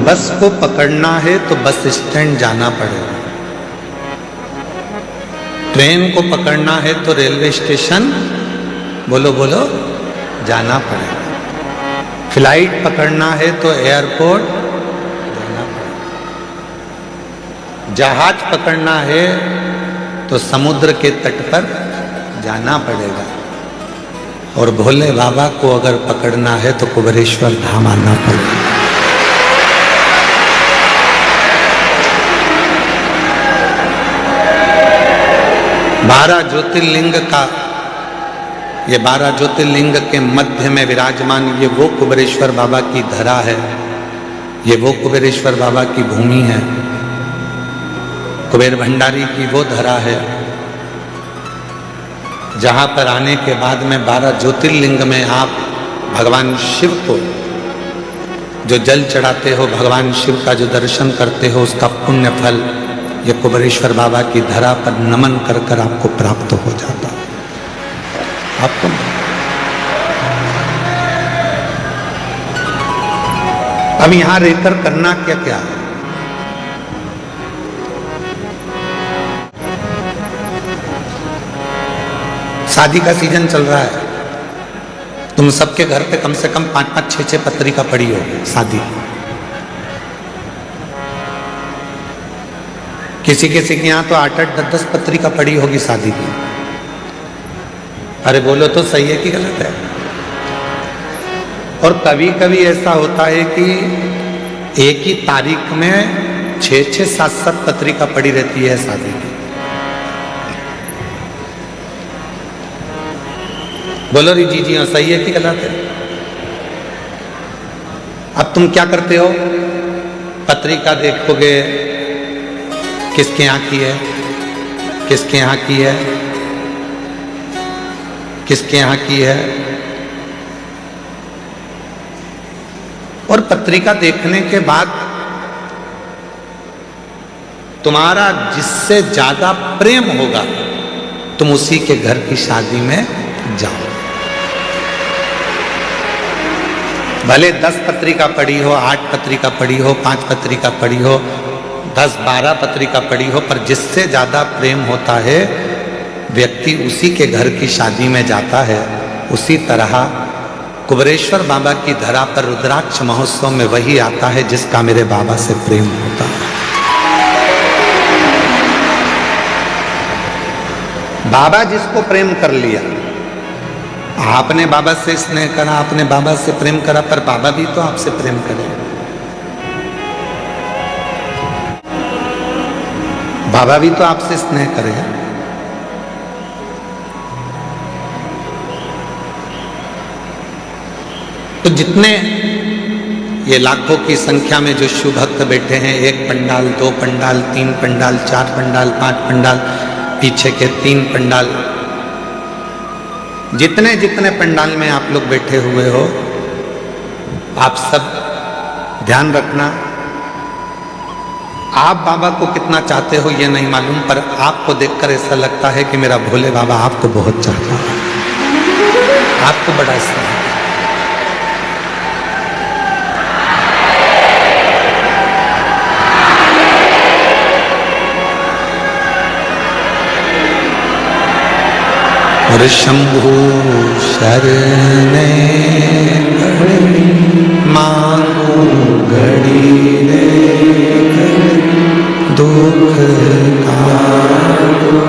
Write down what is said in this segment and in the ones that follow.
बस को पकड़ना है तो बस स्टैंड जाना पड़ेगा, ट्रेन को पकड़ना है तो रेलवे स्टेशन बोलो बोलो जाना पड़ेगा, फ्लाइट पकड़ना है तो एयरपोर्ट जाना पड़ेगा, जहाज पकड़ना है तो समुद्र के तट पर जाना पड़ेगा, और भोले बाबा को अगर पकड़ना है तो कुबेरेश्वर धाम आना पड़ेगा। बारह ज्योतिर्लिंग का, ये 12 ज्योतिर्लिंग के मध्य में विराजमान ये वो कुबेरेश्वर बाबा की धरा है, ये वो कुबेरेश्वर बाबा की भूमि है, कुबेर भंडारी की वो धरा है जहां पर आने के बाद में 12 ज्योतिर्लिंग में आप भगवान शिव को जो जल चढ़ाते हो, भगवान शिव का जो दर्शन करते हो, उसका पुण्य फल ये कुबेरेश्वर बाबा की धरा पर नमन कर कर आपको प्राप्त हो जाता है। आपको अब यहां रहकर करना क्या क्या, शादी का सीजन चल रहा है, तुम सबके घर पे कम से कम 5-5, 6-6 पत्रिका पड़ी होगी शादी, किसी किसी के यहाँ तो 8-8, 10-10 पत्रिका पड़ी होगी शादी की। अरे बोलो तो सही है कि गलत है? और कभी कभी ऐसा होता है कि एक ही तारीख में 6-6, 7-7 पत्रिका पड़ी रहती है शादी की। बोलो री जी हाँ, सही है कि गलत है? अब तुम क्या करते हो, पत्रिका देखोगे किसके यहाँ की है, किसके यहाँ की है, किसके यहाँ की है, और पत्रिका देखने के बाद तुम्हारा जिससे ज्यादा प्रेम होगा तुम उसी के घर की शादी में जाओ। भले 10 पत्रिका पढ़ी हो, 8 पत्रिका पढ़ी हो, 5 पत्रिका पढ़ी हो, 10-12 पत्रिका पढ़ी हो, पर जिससे ज्यादा प्रेम होता है व्यक्ति उसी के घर की शादी में जाता है। उसी तरह कुबेरेश्वर बाबा की धरा पर रुद्राक्ष महोत्सव में वही आता है जिसका मेरे बाबा से प्रेम होता है। बाबा जिसको प्रेम कर लिया, आपने बाबा से स्नेह करा, आपने बाबा से प्रेम करा, पर बाबा भी तो आपसे प्रेम करे, बाबा भी तो आपसे स्नेह करे। तो जितने ये लाखों की संख्या में जो शिव भक्त बैठे हैं, 1 पंडाल, 2 पंडाल, 3 पंडाल, 4 पंडाल, 5 पंडाल, पीछे के 3 पंडाल, जितने जितने पंडाल में आप लोग बैठे हुए हो, आप सब ध्यान रखना, आप बाबा को कितना चाहते हो ये नहीं मालूम, पर आपको देखकर ऐसा लगता है कि मेरा भोले बाबा आपको बहुत चाहता है, आपको बड़ा स्नेह। और शंभु शरणे मांगू घड़ी रे दुख काटो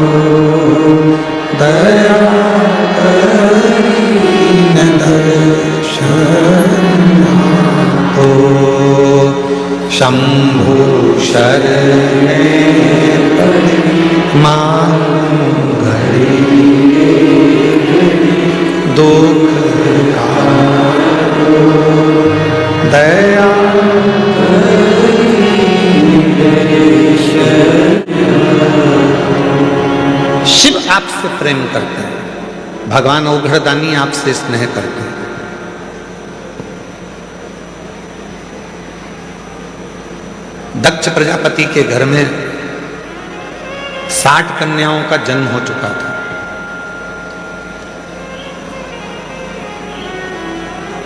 दया करीन दर्शन हो। शंभु शरणे मांगू घड़ी दुख काटो दया शिव आपसे प्रेम करते हैं, भगवान उग्रदानी आपसे स्नेह करते हैं। दक्ष प्रजापति के घर में 60 कन्याओं का जन्म हो चुका था।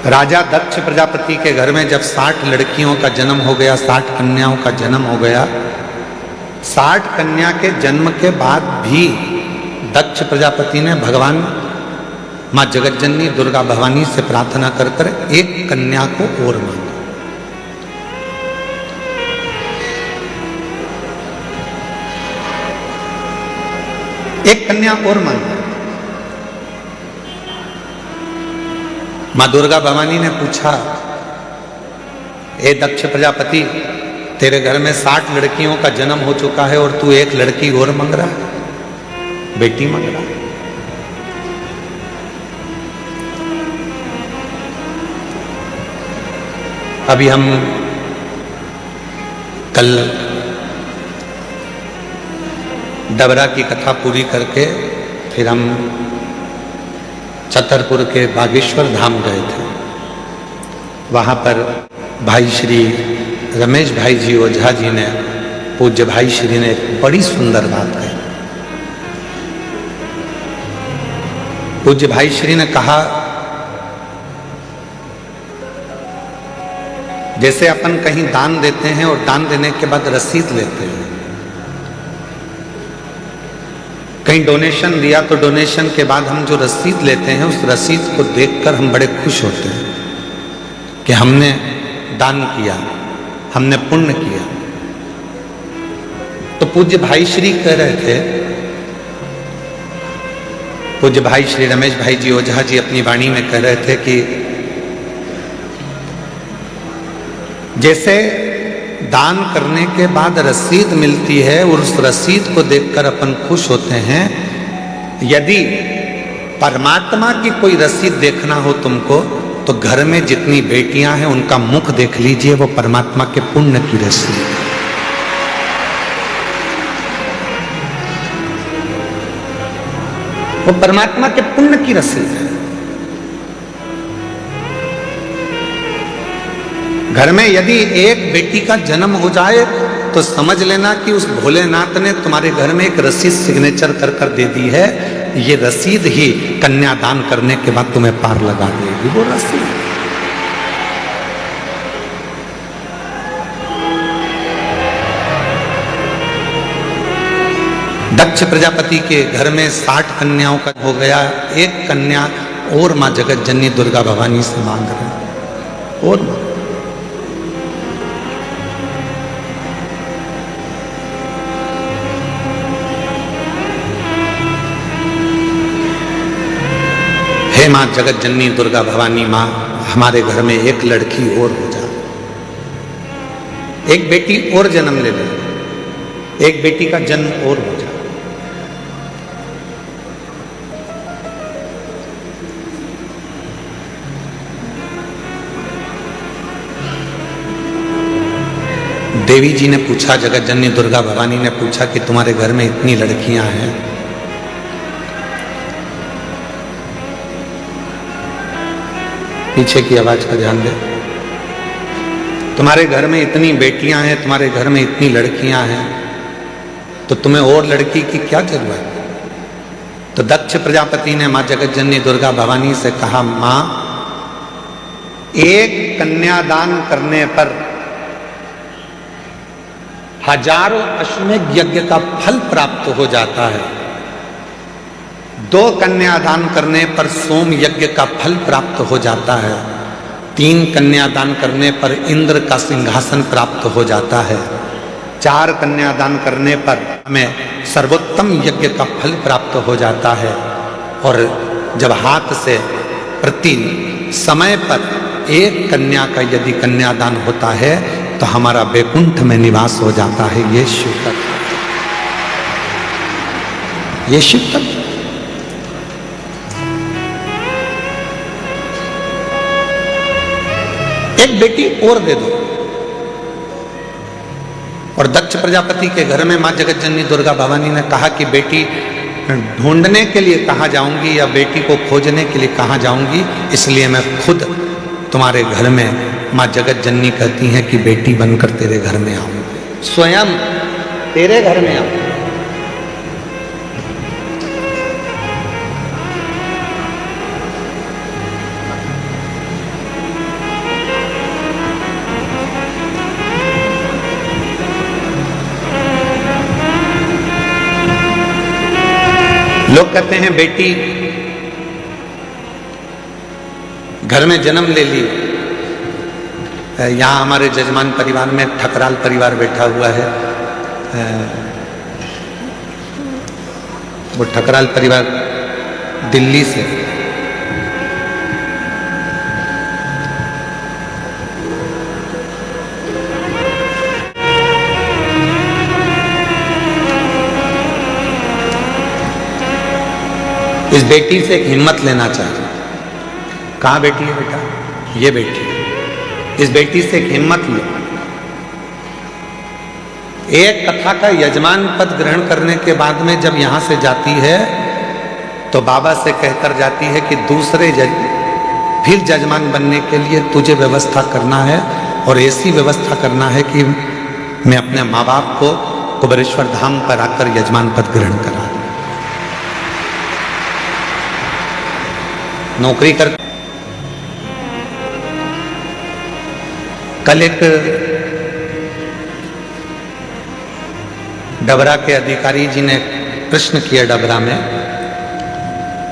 राजा दक्ष प्रजापति के घर में जब 60 लड़कियों का जन्म हो गया, 60 कन्याओं का जन्म हो गया, 60 कन्या के जन्म के बाद भी दक्ष प्रजापति ने भगवान मां जगतजननी दुर्गा भवानी से प्रार्थना कर कर एक कन्या को और मांगा। एक कन्या और मांगा। मां दुर्गा भवानी ने पूछा, ए दक्ष प्रजापति, तेरे घर में 60 लड़कियों का जन्म हो चुका है और तू एक लड़की और मांग रहा है, बेटी मांग रहा है। अभी हम कल डबरा की कथा पूरी करके फिर हम छतरपुर के बागेश्वर धाम गए थे। वहाँ पर भाई श्री रमेश भाई जी ओझा जी ने, पूज्य भाई श्री ने एक बड़ी सुंदर बात कही। पूज्य भाई श्री ने कहा, जैसे अपन कहीं दान देते हैं और दान देने के बाद रसीद लेते हैं, कहीं डोनेशन दिया तो डोनेशन के बाद हम जो रसीद लेते हैं उस रसीद को देखकर हम बड़े खुश होते हैं कि हमने दान किया, हमने पुण्य किया। तो पूज्य भाई श्री कह रहे थे, पूज्य भाई श्री रमेश भाई जी ओझा जी अपनी वाणी में कह रहे थे कि जैसे दान करने के बाद रसीद मिलती है और उस रसीद को देखकर अपन खुश होते हैं, यदि परमात्मा की कोई रसीद देखना हो तुमको तो घर में जितनी बेटियां हैं उनका मुख देख लीजिए, वो परमात्मा के पुण्य की रसीद है। वो परमात्मा के पुण्य की रसीद है। घर में यदि एक बेटी का जन्म हो जाए तो समझ लेना कि उस भोलेनाथ ने तुम्हारे घर में एक रसीद सिग्नेचर कर कर दे दी है। ये रसीद ही कन्यादान करने के बाद तुम्हें पार लगा देगी, वो रसीद। दक्ष प्रजापति के घर में 60 कन्याओं का हो गया, एक कन्या और मां जगतजननी दुर्गा भवानी से मांग रहे और हे मां जगतजननी दुर्गा भवानी, मां हमारे घर में एक लड़की और हो जा, एक बेटी और जन्म ले ले, एक बेटी का जन्म और हो जा। देवी जी ने पूछा, जगतजननी दुर्गा भवानी ने पूछा कि तुम्हारे घर में इतनी लड़कियां हैं, पीछे की आवाज का ध्यान दे, तुम्हारे घर में इतनी बेटियां हैं, तुम्हारे घर में इतनी लड़कियां हैं, तो तुम्हें और लड़की की क्या जरूरत है? तो दक्ष प्रजापति ने मां जगतजननी दुर्गा भवानी से कहा, मां एक कन्यादान करने पर हजारों अश्वमेध यज्ञ का फल प्राप्त हो जाता है, 2 कन्यादान करने पर सोम यज्ञ का फल प्राप्त हो जाता है, 3 कन्यादान करने पर इंद्र का सिंहासन प्राप्त हो जाता है, 4 कन्यादान करने पर हमें सर्वोत्तम यज्ञ का फल प्राप्त हो जाता है, और जब हाथ से प्रति समय पर एक कन्या का यदि कन्यादान होता है तो हमारा वैकुंठ में निवास हो जाता है। ये शिव तत्व, ये शिव तत्व। एक बेटी और दे दो। और दक्ष प्रजापति के घर में मां जगतजननी दुर्गा भवानी ने कहा कि बेटी ढूंढने के लिए कहाँ जाऊंगी या बेटी को खोजने के लिए कहाँ जाऊंगी, इसलिए मैं खुद तुम्हारे घर में, मां जगतजननी कहती हैं कि बेटी बनकर तेरे घर में आऊं, स्वयं तेरे घर में आऊं। लोग कहते हैं बेटी घर में जन्म ले ली। यहाँ हमारे जजमान परिवार में ठकराल परिवार बैठा हुआ है। वो ठकराल परिवार दिल्ली से, इस बेटी से एक हिम्मत लेना चाहिए। कहाँ बेटी है बेटा? ये बेटी है। इस बेटी से एक हिम्मत लो। एक कथा का यजमान पद ग्रहण करने के बाद में जब यहां से जाती है तो बाबा से कहकर जाती है कि दूसरे फिर जजमान बनने के लिए तुझे व्यवस्था करना है, और ऐसी व्यवस्था करना है कि मैं अपने माँ बाप को कुबेरेश्वर धाम पर आकर यजमान पद ग्रहण करा। नौकरी कर। कल एक डबरा के अधिकारी जी ने प्रश्न किया डबरा में,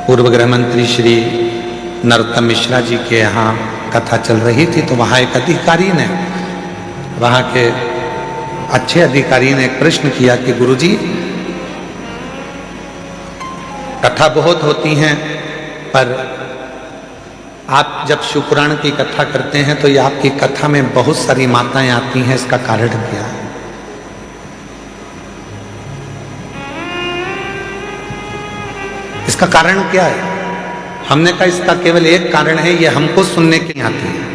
पूर्व गृह मंत्री श्री नरोत्तम मिश्रा जी के यहाँ कथा चल रही थी, तो वहाँ एक अधिकारी ने, वहाँ के अच्छे अधिकारी ने एक प्रश्न किया कि गुरुजी कथा बहुत होती हैं, पर आप जब शिवपुराण की कथा करते हैं तो ये आपकी कथा में बहुत सारी माताएं आती हैं, इसका कारण क्या है? इसका कारण क्या है? हमने कहा इसका केवल एक कारण है, ये हमको सुनने के लिए आती है।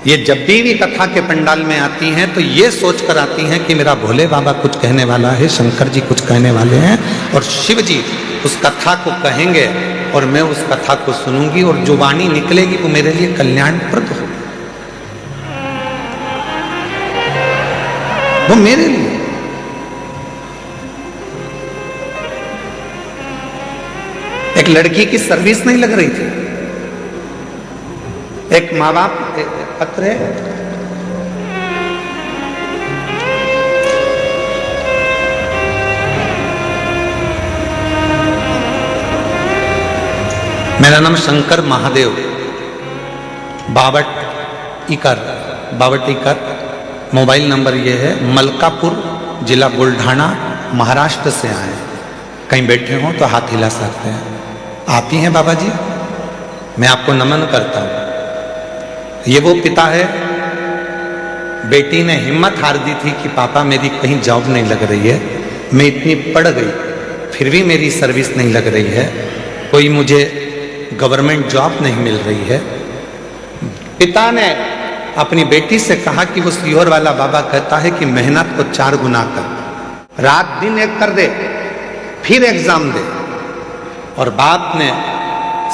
ये जब भी कथा के पंडाल में आती हैं तो ये सोचकर आती हैं कि मेरा भोले बाबा कुछ कहने वाला है, शंकर जी कुछ कहने वाले हैं, और शिव जी उस कथा को कहेंगे और मैं उस कथा को सुनूंगी, और जो वाणी निकलेगी वो मेरे लिए कल्याणप्रद हो, वो मेरे लिए। एक लड़की की सर्विस नहीं लग रही थी, एक माँ बाप पत्र है, मेरा नाम शंकर महादेव, बावट इकर, मोबाइल नंबर ये है, मलकापुर जिला बुल्ढाना महाराष्ट्र से आए। कहीं बैठे हो तो हाथ हिला सकते हैं। आप ही हैं बाबा जी? मैं आपको नमन करता हूं। ये वो पिता है, बेटी ने हिम्मत हार दी थी कि पापा मेरी कहीं जॉब नहीं लग रही है, मैं इतनी पढ़ गई फिर भी मेरी सर्विस नहीं लग रही है, कोई मुझे गवर्नमेंट जॉब नहीं मिल रही है। पिता ने अपनी बेटी से कहा कि वो सीहोर वाला बाबा कहता है कि मेहनत को 4 गुना कर, रात दिन एक कर दे, फिर एग्जाम दे। और बाप ने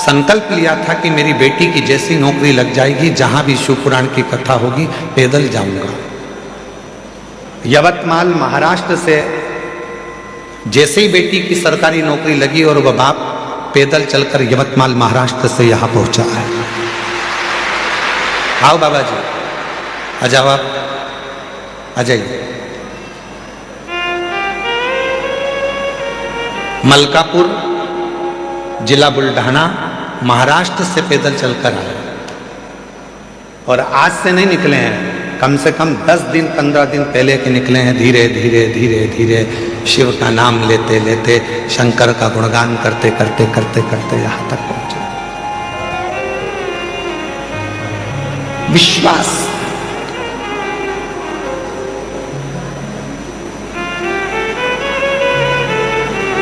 संकल्प लिया था कि मेरी बेटी की जैसी नौकरी लग जाएगी, जहां भी शिवपुराण की कथा होगी पैदल जाऊंगा। यवतमाल महाराष्ट्र से जैसे ही बेटी की सरकारी नौकरी लगी और वह बाप पैदल चलकर यवतमाल महाराष्ट्र से यहां पहुंचा है। आओ बाबा जी, आ जाओ, आप आ जाइए। मलकापुर जिला बुल्ढाना महाराष्ट्र से पैदल चलकर आए, और आज से नहीं निकले हैं, कम से कम 10 दिन 15 दिन पहले के निकले हैं। धीरे धीरे धीरे धीरे शिव का नाम लेते लेते, शंकर का गुणगान करते करते करते करते यहां तक पहुंचे। विश्वास,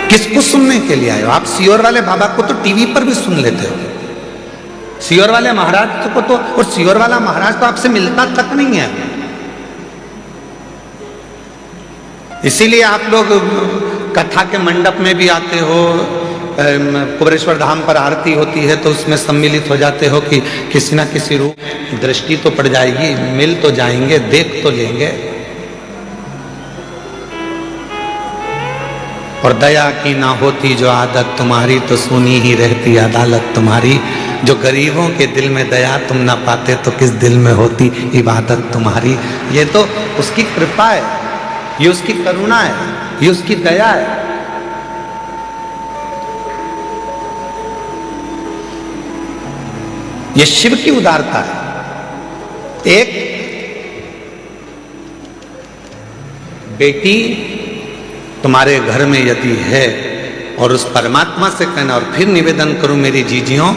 किसको सुनने के लिए आए हो? आप सीहोर वाले बाबा को तो टीवी पर भी सुन लेते हो, सीहोर वाले महाराज को तो, और सीहोर वाला महाराज तो आपसे मिलता तक नहीं है। इसीलिए आप लोग कथा के मंडप में भी आते हो, कुबेरेश्वर धाम पर आरती होती है तो उसमें सम्मिलित हो जाते हो कि किसी ना किसी रूप दृष्टि तो पड़ जाएगी, मिल तो जाएंगे, देख तो लेंगे। और दया की ना होती जो आदत तुम्हारी, तो सुनी ही रहती अदालत तुम्हारी। जो गरीबों के दिल में दया तुम ना पाते, तो किस दिल में होती इबादत तुम्हारी। ये तो उसकी कृपा है, ये उसकी करुणा है, ये उसकी दया है। ये शिव की उदारता है। एक बेटी तुम्हारे घर में यदि है और उस परमात्मा से कहना, और फिर निवेदन करूं मेरी जीजियों,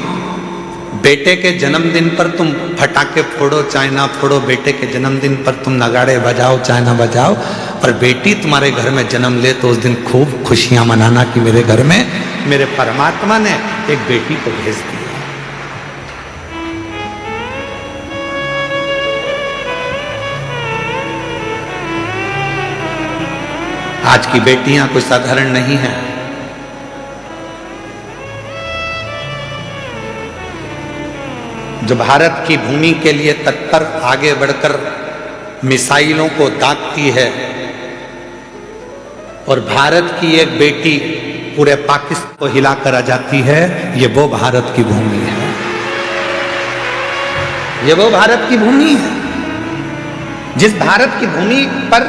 बेटे के जन्मदिन पर तुम फटाके फोड़ो चाहे ना फोड़ो, बेटे के जन्मदिन पर तुम नगाड़े बजाओ चाहे ना बजाओ, पर बेटी तुम्हारे घर में जन्म ले तो उस दिन खूब खुशियां मनाना कि मेरे घर में मेरे परमात्मा ने एक बेटी को भेज दिया। आज की बेटियां कोई साधारण नहीं है। जो भारत की भूमि के लिए तत्पर आगे बढ़कर मिसाइलों को दागती है, और भारत की एक बेटी पूरे पाकिस्तान को हिलाकर आ जाती है, ये वो भारत की भूमि है। ये वो भारत की भूमि है जिस भारत की भूमि पर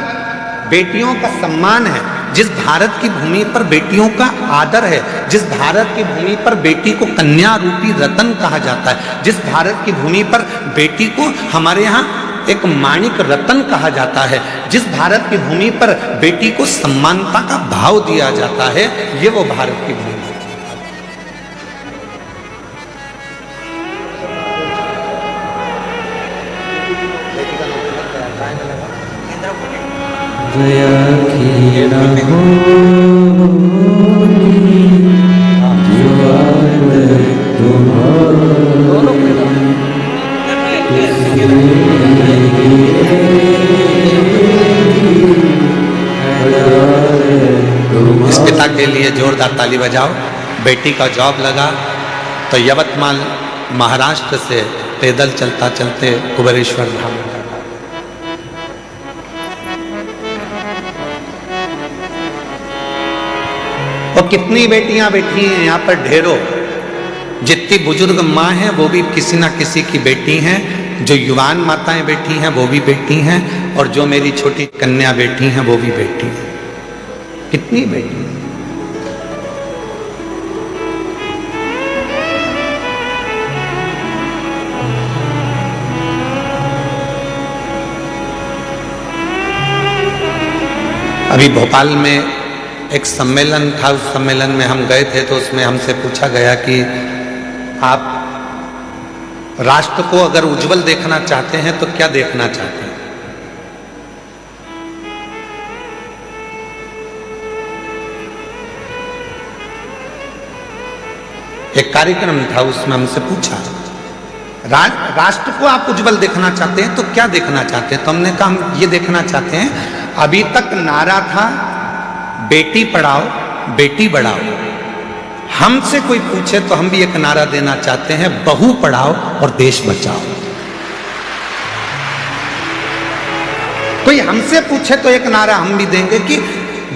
बेटियों का सम्मान है, जिस भारत की भूमि पर बेटियों का आदर है, जिस भारत की भूमि पर बेटी को कन्या रूपी रतन कहा जाता है, जिस भारत की भूमि पर बेटी को हमारे यहाँ एक माणिक रतन कहा जाता है, जिस भारत की भूमि पर बेटी को सम्मानता का भाव दिया जाता है, ये वो भारत की भूमि है। इस पिता के लिए जोरदार ताली बजाओ। बेटी का जॉब लगा तो यवतमाल महाराष्ट्र से पैदल चलता चलते कुबेरेश्वर धाम। और कितनी बेटियां बैठी हैं यहाँ पर, ढेरों। जितनी बुजुर्ग माँ हैं वो भी किसी ना किसी की बेटी हैं, जो युवान माताएं बैठी हैं वो भी बेटी हैं, और जो मेरी छोटी कन्या बैठी हैं वो भी बेटी हैं। कितनी बेटी हैं? अभी भोपाल में एक सम्मेलन था, उस सम्मेलन में हम गए थे, तो उसमें हमसे पूछा गया कि आप राष्ट्र को अगर उज्जवल देखना चाहते हैं तो क्या देखना चाहते हैं? एक कार्यक्रम था, उसमें हमसे पूछा राष्ट्र को आप उज्जवल देखना चाहते हैं तो क्या देखना चाहते हैं? तो हमने कहा हम ये देखना चाहते हैं, अभी तक नारा था बेटी पढ़ाओ बेटी बढ़ाओ, हमसे कोई पूछे तो हम भी एक नारा देना चाहते हैं, बहू पढ़ाओ और देश बचाओ। कोई हमसे पूछे तो एक नारा हम भी देंगे कि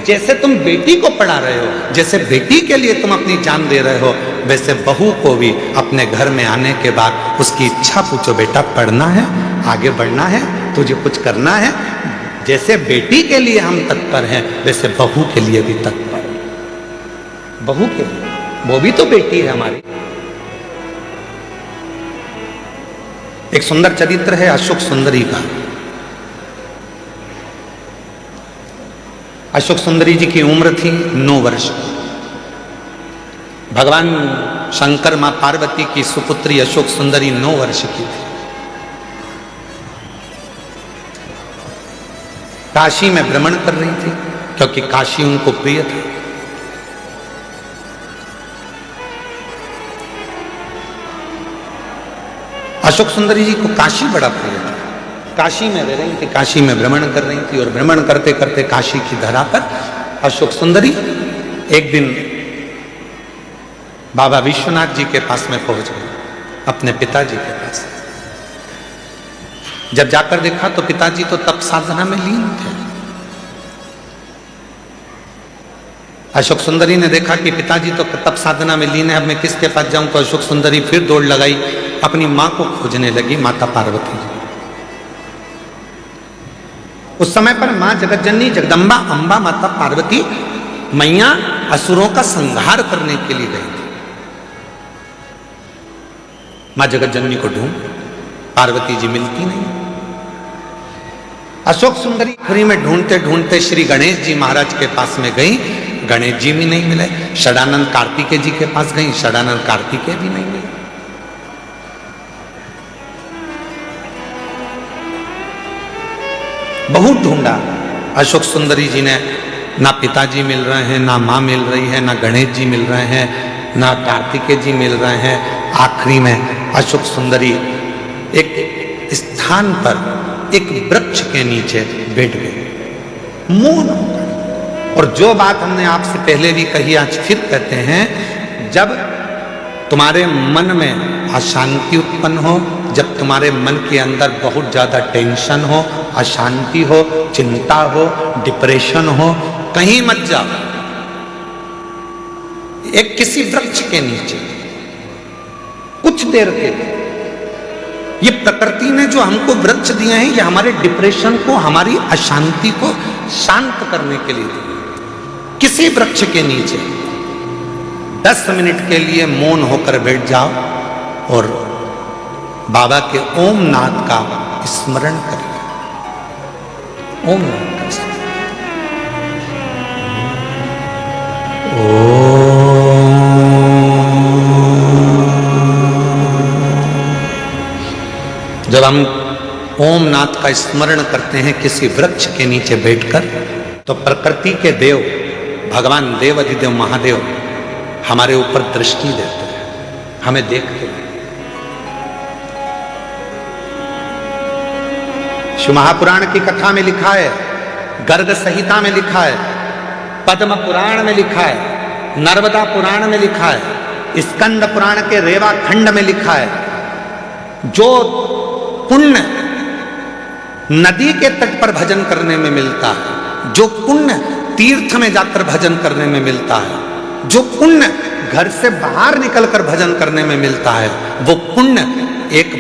जैसे तुम बेटी को पढ़ा रहे हो, जैसे बेटी के लिए तुम अपनी जान दे रहे हो, वैसे बहू को भी अपने घर में आने के बाद उसकी इच्छा पूछो, बेटा पढ़ना है, आगे बढ़ना है, तुझे कुछ करना है। जैसे बेटी के लिए हम तत्पर हैं, वैसे बहू के लिए भी तत्पर। बहू के लिए, वो भी तो बेटी है हमारी। एक सुंदर चरित्र है अशोक सुंदरी का। अशोक सुंदरी जी की उम्र थी 9 वर्ष। भगवान शंकर मां पार्वती की सुपुत्री अशोक सुंदरी 9 वर्ष की थी। काशी में भ्रमण कर रही थी क्योंकि काशी उनको प्रिय था। अशोक सुंदरी जी को काशी बड़ा प्रिय था। काशी में रह रही थी, काशी में भ्रमण कर रही थी, और भ्रमण करते करते काशी की धरा पर अशोक सुंदरी एक दिन बाबा विश्वनाथ जी के पास में पहुंच गई, अपने पिताजी के पास। जब जाकर देखा तो पिताजी तो तप साधना में लीन थे। अशोक सुंदरी ने देखा कि पिताजी तो तप साधना में लीन है, अब मैं किसके पास जाऊं? तो अशोक सुंदरी फिर दौड़ लगाई, अपनी मां को खोजने लगी, माता पार्वती जी। उस समय पर मां जगतजननी जगदम्बा अंबा माता पार्वती मैया असुरों का संहार करने के लिए गई थी। मां जगत जननी को ढूंढ, पार्वती जी मिलती नहीं। अशोक सुंदरी आखिरी में ढूंढते ढूंढते श्री गणेश जी महाराज के पास में गई, गणेश जी भी नहीं मिले। षडानंद कार्तिकेय जी के पास गई, षडानंद कार्तिकेय भी नहीं मिले। बहुत ढूंढा अशोक सुंदरी जी ने, ना पिताजी मिल रहे हैं, ना मां मिल रही है, ना गणेश जी मिल रहे हैं, ना कार्तिकेय जी मिल रहे हैं। आखिरी में अशोक सुंदरी एक स्थान पर एक वृक्ष के नीचे बैठ गए मौन होकर। और जो बात हमने आपसे पहले भी कही, आज फिर कहते हैं, जब तुम्हारे मन में अशांति उत्पन्न हो, जब तुम्हारे मन के अंदर बहुत ज्यादा टेंशन हो, अशांति हो, चिंता हो, डिप्रेशन हो, कहीं मत जाओ, एक किसी वृक्ष के नीचे कुछ देर के लिए। ये प्रकृति ने जो हमको वृक्ष दिए हैं, ये हमारे डिप्रेशन को, हमारी अशांति को शांत करने के लिए दिए। किसी वृक्ष के नीचे 10 मिनट के लिए मौन होकर बैठ जाओ और बाबा के ओम नाद का स्मरण करिए। ओम नाद का स्मरण। जब हम ओम नाद का स्मरण करते हैं किसी वृक्ष के नीचे बैठकर, तो प्रकृति के देव भगवान देवाधिदेव महादेव हमारे ऊपर दृष्टि देते हैं, हमें देखते हैं। शिव महापुराण की कथा में लिखा है, गर्ग संहिता में लिखा है, पद्म पुराण में लिखा है, नर्मदा पुराण में लिखा है, स्कंद पुराण के रेवा खंड में लिखा है, जो पुण्य नदी के तट पर भजन करने में मिलता है, जो पुण्य तीर्थ में जाकर भजन करने में मिलता है, जो पुण्य घर से बाहर निकलकर भजन करने में मिलता है, वो पुण्य एक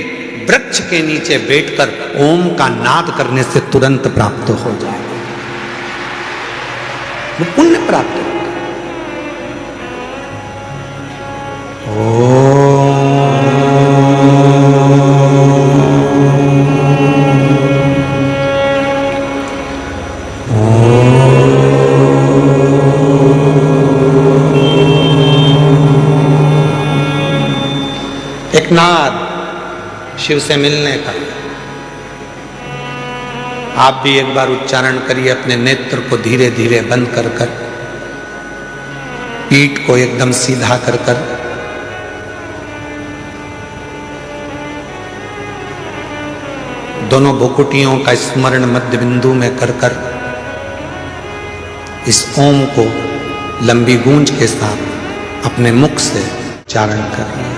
वृक्ष के नीचे बैठकर ओम का नाद करने से तुरंत प्राप्त हो जाएगा। वो पुण्य प्राप्त होगा। एक नाद शिव से मिलने का। आप भी एक बार उच्चारण करिए, अपने नेत्र को धीरे धीरे बंद कर कर, पीठ को एकदम सीधा कर कर, दोनों भुकुटियों का स्मरण मध्य बिंदु में कर कर इस ओम को लंबी गूंज के साथ अपने मुख से उच्चारण करिए।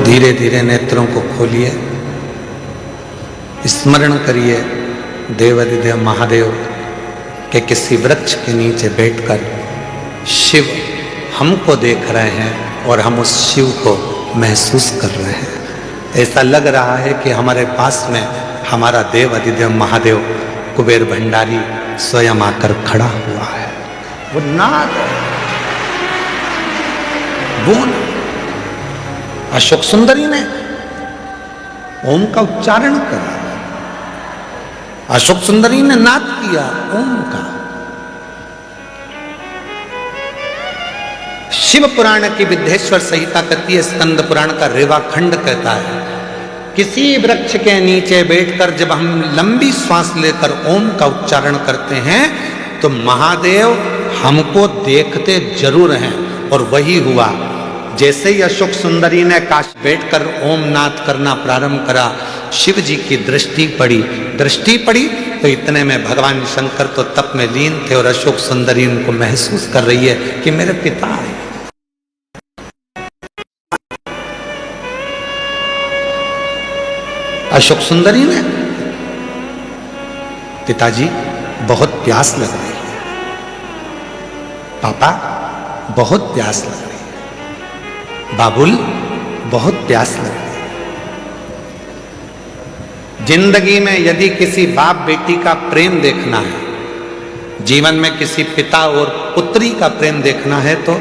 धीरे धीरे नेत्रों को खोलिए, स्मरण करिए देवाधिदेव महादेव के किसी वृक्ष के नीचे बैठकर शिव हमको देख रहे हैं और हम उस शिव को महसूस कर रहे हैं। ऐसा लग रहा है कि हमारे पास में हमारा देवाधिदेव महादेव कुबेर भंडारी स्वयं आकर खड़ा हुआ है। वो नाद है, वो अशोक सुंदरी ने ओम का उच्चारण करा, अशोक सुंदरी ने नाद किया ओम का। शिव पुराण की विद्येश्वर संहिता कहती है, स्कंद पुराण का रेवा खंड कहता है, किसी वृक्ष के नीचे बैठकर जब हम लंबी श्वास लेकर ओम का उच्चारण करते हैं तो महादेव हमको देखते जरूर हैं। और वही हुआ जैसे ही अशोक सुंदरी ने काशी बैठकर ओम नाथ करना प्रारंभ करा, शिव जी की दृष्टि पड़ी तो इतने में भगवान शंकर तो तप में लीन थे और अशोक सुंदरी उनको महसूस कर रही है कि मेरे पिता आए। अशोक सुंदरी ने, पिताजी बहुत प्यास लग रही है, पापा बहुत प्यास लग रही है, बाबुल बहुत प्यास लग रही है। जिंदगी में यदि किसी बाप बेटी का प्रेम देखना है, जीवन में किसी पिता और पुत्री का प्रेम देखना है तो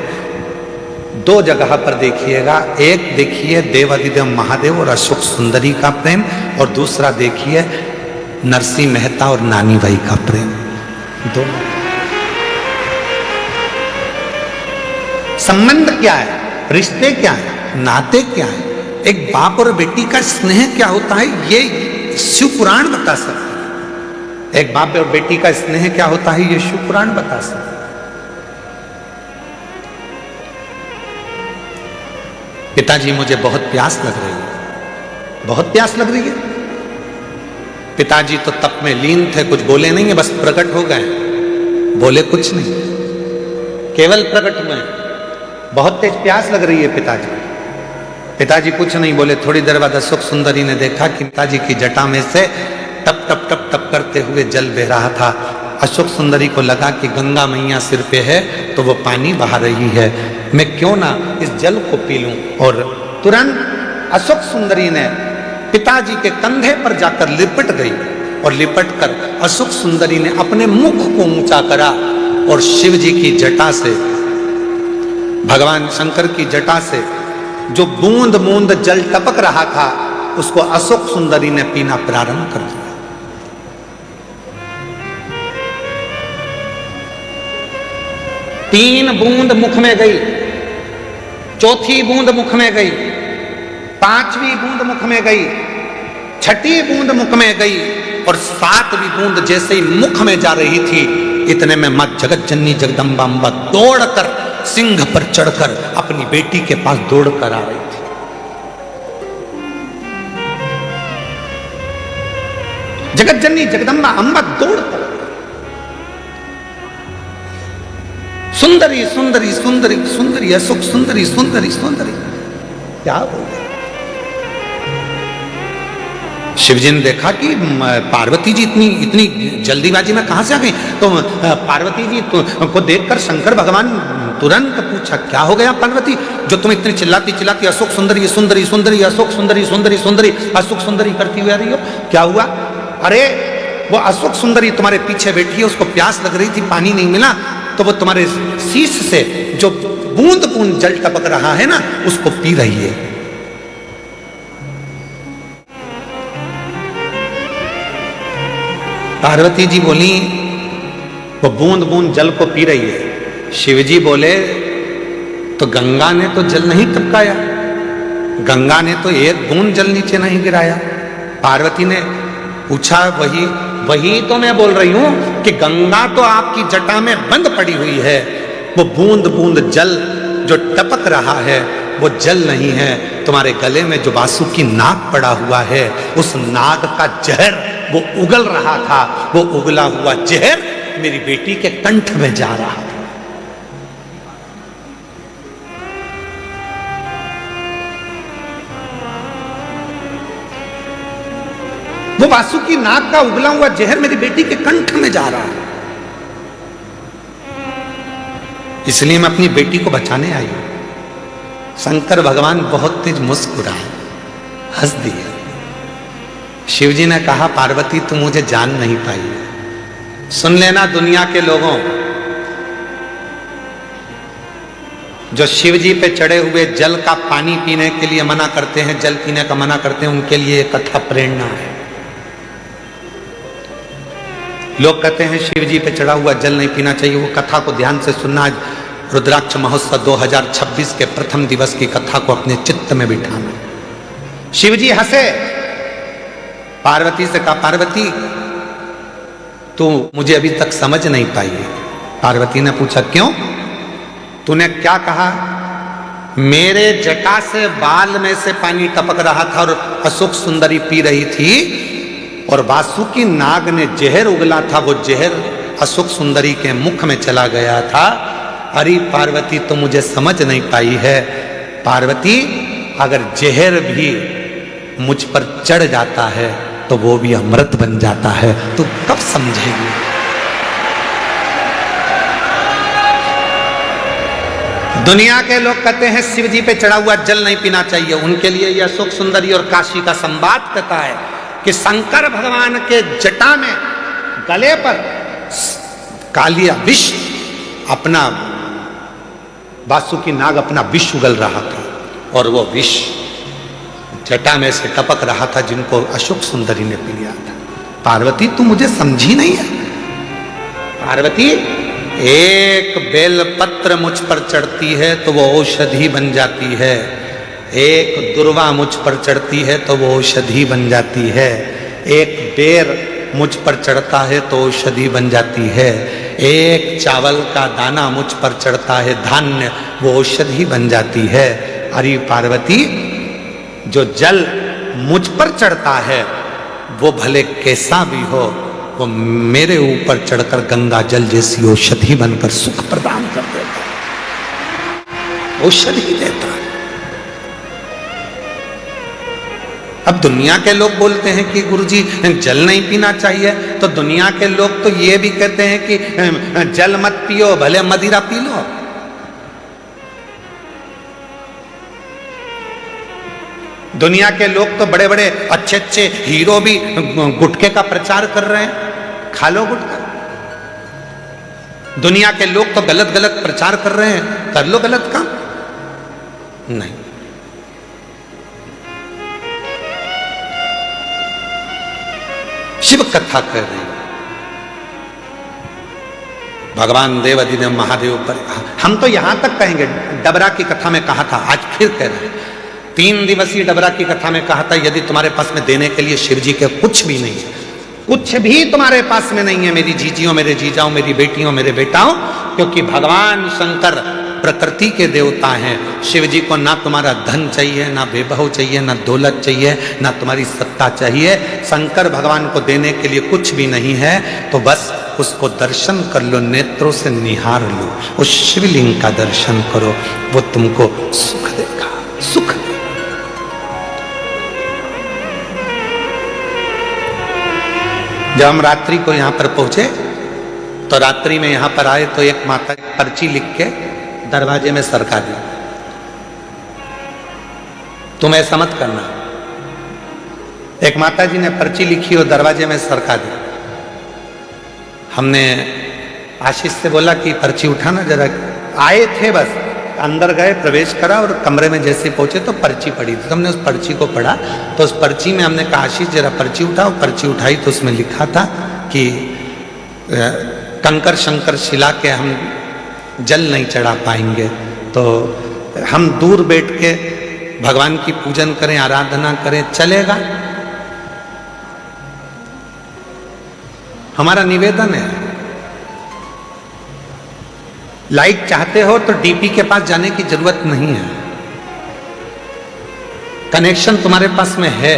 दो जगह पर देखिएगा। एक देखिए देवाधिदेव महादेव और अशोक सुंदरी का प्रेम, और दूसरा देखिए नरसिंह मेहता और नानी भाई का प्रेम। दोनों संबंध क्या है, रिश्ते क्या है, नाते क्या है, एक बाप और बेटी का स्नेह क्या होता है, ये शिव पुराण बता सकता है। एक बाप और बेटी का स्नेह क्या होता है, ये शिव पुराण बता सकता है। पिताजी मुझे बहुत प्यास लग रही है, बहुत प्यास लग रही है। पिताजी तो तप में लीन थे, कुछ बोले नहीं है, बस प्रकट हो गए, बोले कुछ नहीं, केवल प्रकट हुए। बहुत तेज प्यास लग रही है पिताजी। पिताजी कुछ नहीं बोले। थोड़ी देर बाद अशोक सुंदरी ने देखा कि पिताजी की जटा में से टप टप टप टप करते हुए जल बह रहा था। अशोक सुंदरी को लगा कि गंगा मैया सिर पे है तो वो पानी बहा रही है, मैं क्यों ना इस जल को पी लूं। और तुरंत अशोक सुंदरी ने पिताजी के कंधे पर जाकर लिपट गई और लिपट कर अशोक सुंदरी ने अपने मुख को ऊंचा करा और शिव जी की जटा से, भगवान शंकर की जटा से जो बूंद बूंद जल टपक रहा था उसको अशोक सुंदरी ने पीना प्रारंभ कर दिया। तीन बूंद मुख में गई, चौथी बूंद मुख में गई, पांचवी बूंद मुख में गई, छठी बूंद मुख में गई और सातवीं बूंद जैसे ही मुख में जा रही थी इतने में मां जगत जननी जगदम्बा अम्बा दौड़कर सिंह पर चढ़कर अपनी बेटी के पास दौड़कर आ रही थी। जगत जननी जगदम्बा अम्बा दौड़कर, सुंदरी सुंदरी सुंदरी सुंदरी अशोक सुंदरी सुंदरी सुंदरी, क्या बोले। शिवजी ने देखा कि पार्वती जी इतनी जल्दीबाजी में कहां से आ गई, तो पार्वती जी को देखकर शंकर भगवान तुरंत पूछा, क्या हो गया पार्वती, जो तुम इतनी चिल्लाती चिल्लाती अशोक सुंदरी सुंदरी सुंदरी अशोक सुंदरी सुंदरी सुंदरी अशोक सुंदरी करती हुई आ रही हो, क्या हुआ। अरे वो अशोक सुंदरी तुम्हारे पीछे बैठी है, उसको प्यास लग रही थी, पानी नहीं मिला तो वो तुम्हारे शीश से जो बूंद बूंद जल टपक रहा है ना उसको पी रही है। पार्वती जी बोली वो बूंद बूंद जल को पी रही है। शिवजी बोले तो गंगा ने तो जल नहीं टपकाया, गंगा ने तो एक बूंद जल नीचे नहीं गिराया। पार्वती ने पूछा, वही तो मैं बोल रही हूं कि गंगा तो आपकी जटा में बंद पड़ी हुई है, वो बूंद बूंद जल जो टपक रहा है वो जल नहीं है, तुम्हारे गले में जो वासुकी नाग पड़ा हुआ है उस नाग का जहर वो उगल रहा था, वो उगला हुआ जहर मेरी बेटी के कंठ में जा रहा था। वो वासुकी नाग का उगला हुआ जहर मेरी बेटी के कंठ में जा रहा है, इसलिए मैं अपनी बेटी को बचाने आई हूं। शंकर भगवान बहुत तेज मुस्कुराए, हंस दिया। शिवजी ने कहा, पार्वती तुम मुझे जान नहीं पाई। सुन लेना दुनिया के लोगों, जो शिवजी पे चढ़े हुए जल का पानी पीने के लिए मना करते हैं, जल पीने का मना करते हैं, उनके लिए कथा प्रेरणा है। लोग कहते हैं शिवजी पे चढ़ा हुआ जल नहीं पीना चाहिए, वो कथा को ध्यान से सुनना। रुद्राक्ष महोत्सव 2026 के प्रथम दिवस की कथा को अपने चित्त में बिठाना। शिवजी हंसे, पार्वती से कहा, पार्वती तू मुझे अभी तक समझ नहीं पाई है। पार्वती ने पूछा, क्यों, तूने क्या कहा। मेरे जटा से बाल में से पानी टपक रहा था और अशोक सुंदरी पी रही थी, और वासुकी नाग ने जहर उगला था, वो जहर अशोक सुंदरी के मुख में चला गया था। अरे पार्वती तो मुझे समझ नहीं पाई है। पार्वती, अगर जहर भी मुझ पर चढ़ जाता है तो वो भी अमृत बन जाता है, तो कब समझेगी? दुनिया के लोग कहते हैं शिव जी पे चढ़ा हुआ जल नहीं पीना चाहिए। उनके लिए यह अशोक सुंदरी और काशी का संवाद कहता है कि शंकर भगवान के जटा में गले पर कालिया विष अपना वासुकी नाग अपना विष उगल रहा था, और वो विष जटा में से टपक रहा था, जिनको अशोक सुंदरी ने पी लिया था। पार्वती तू मुझे समझी नहीं है। पार्वती, एक बेलपत्र मुझ पर चढ़ती है तो वो औषधि बन जाती है, एक दुर्वा मुझ पर चढ़ती है तो वो औषधि बन जाती है, एक बेर मुझ पर चढ़ता है तो औषधि बन जाती है, एक चावल का दाना मुझ पर चढ़ता है धान्य, वो औषधि बन जाती है। अरे पार्वती, जो जल मुझ पर चढ़ता है वो भले कैसा भी हो, वो मेरे ऊपर चढ़कर गंगा जल जैसी औषधि बनकर सुख प्रदान कर देता है, औषधि देता है। अब दुनिया के लोग बोलते हैं कि गुरुजी जल नहीं पीना चाहिए, तो दुनिया के लोग तो ये भी कहते हैं कि जल मत पियो, भले मदिरा पी लो। दुनिया के लोग तो बड़े बड़े अच्छे अच्छे हीरो भी गुटखे का प्रचार कर रहे हैं, खा लो गुटखा। दुनिया के लोग तो गलत गलत प्रचार कर रहे हैं, कर लो गलत काम। नहीं, शिव कथा कर रहे हैं, भगवान देव अधिदेव महादेव पर। हम तो यहां तक कहेंगे, डबरा की कथा में कहा था, आज फिर कह रहे हैं। 3 दिवसीय डबरा की कथा में कहा था, यदि तुम्हारे पास में देने के लिए शिव जी के कुछ भी नहीं है, कुछ भी तुम्हारे पास में नहीं है मेरी जीजियों, मेरे जीजाओं, मेरी बेटियों, मेरे बेटाओं, क्योंकि भगवान शंकर प्रकृति के देवता हैं। शिव जी को ना तुम्हारा धन चाहिए, ना वैभव चाहिए, ना दौलत चाहिए, ना तुम्हारी सत्ता चाहिए। शंकर भगवान को देने के लिए कुछ भी नहीं है, तो बस उसको दर्शन कर लो, नेत्रों से निहार लो, उस शिवलिंग का दर्शन करो, वो तुमको सुख देगा, सुख देगा। जब हम रात्रि को यहां पर पहुंचे, तो रात्रि में यहां पर आए तो एक माता पर्ची लिख के दरवाजे में सरका दी, तुम ऐसा मत करना। एक माता जी ने पर्ची लिखी और दरवाजे में सरका दी। हमने आशीष से बोला कि पर्ची उठाना जरा। आए थे, बस अंदर गए, प्रवेश करा और कमरे में जैसे पहुंचे तो पर्ची पड़ी थी। तो हमने उस पर्ची को पढ़ा, तो उस पर्ची में हमने कहा आशीष जरा पर्ची उठाओ। पर्ची उठाई तो उसमें लिखा था कि कंकर शंकर शिला के हम जल नहीं चढ़ा पाएंगे, तो हम दूर बैठ के भगवान की पूजन करें, आराधना करें, चलेगा? हमारा निवेदन है, लाइट चाहते हो तो डीपी के पास जाने की जरूरत नहीं है, कनेक्शन तुम्हारे पास में है।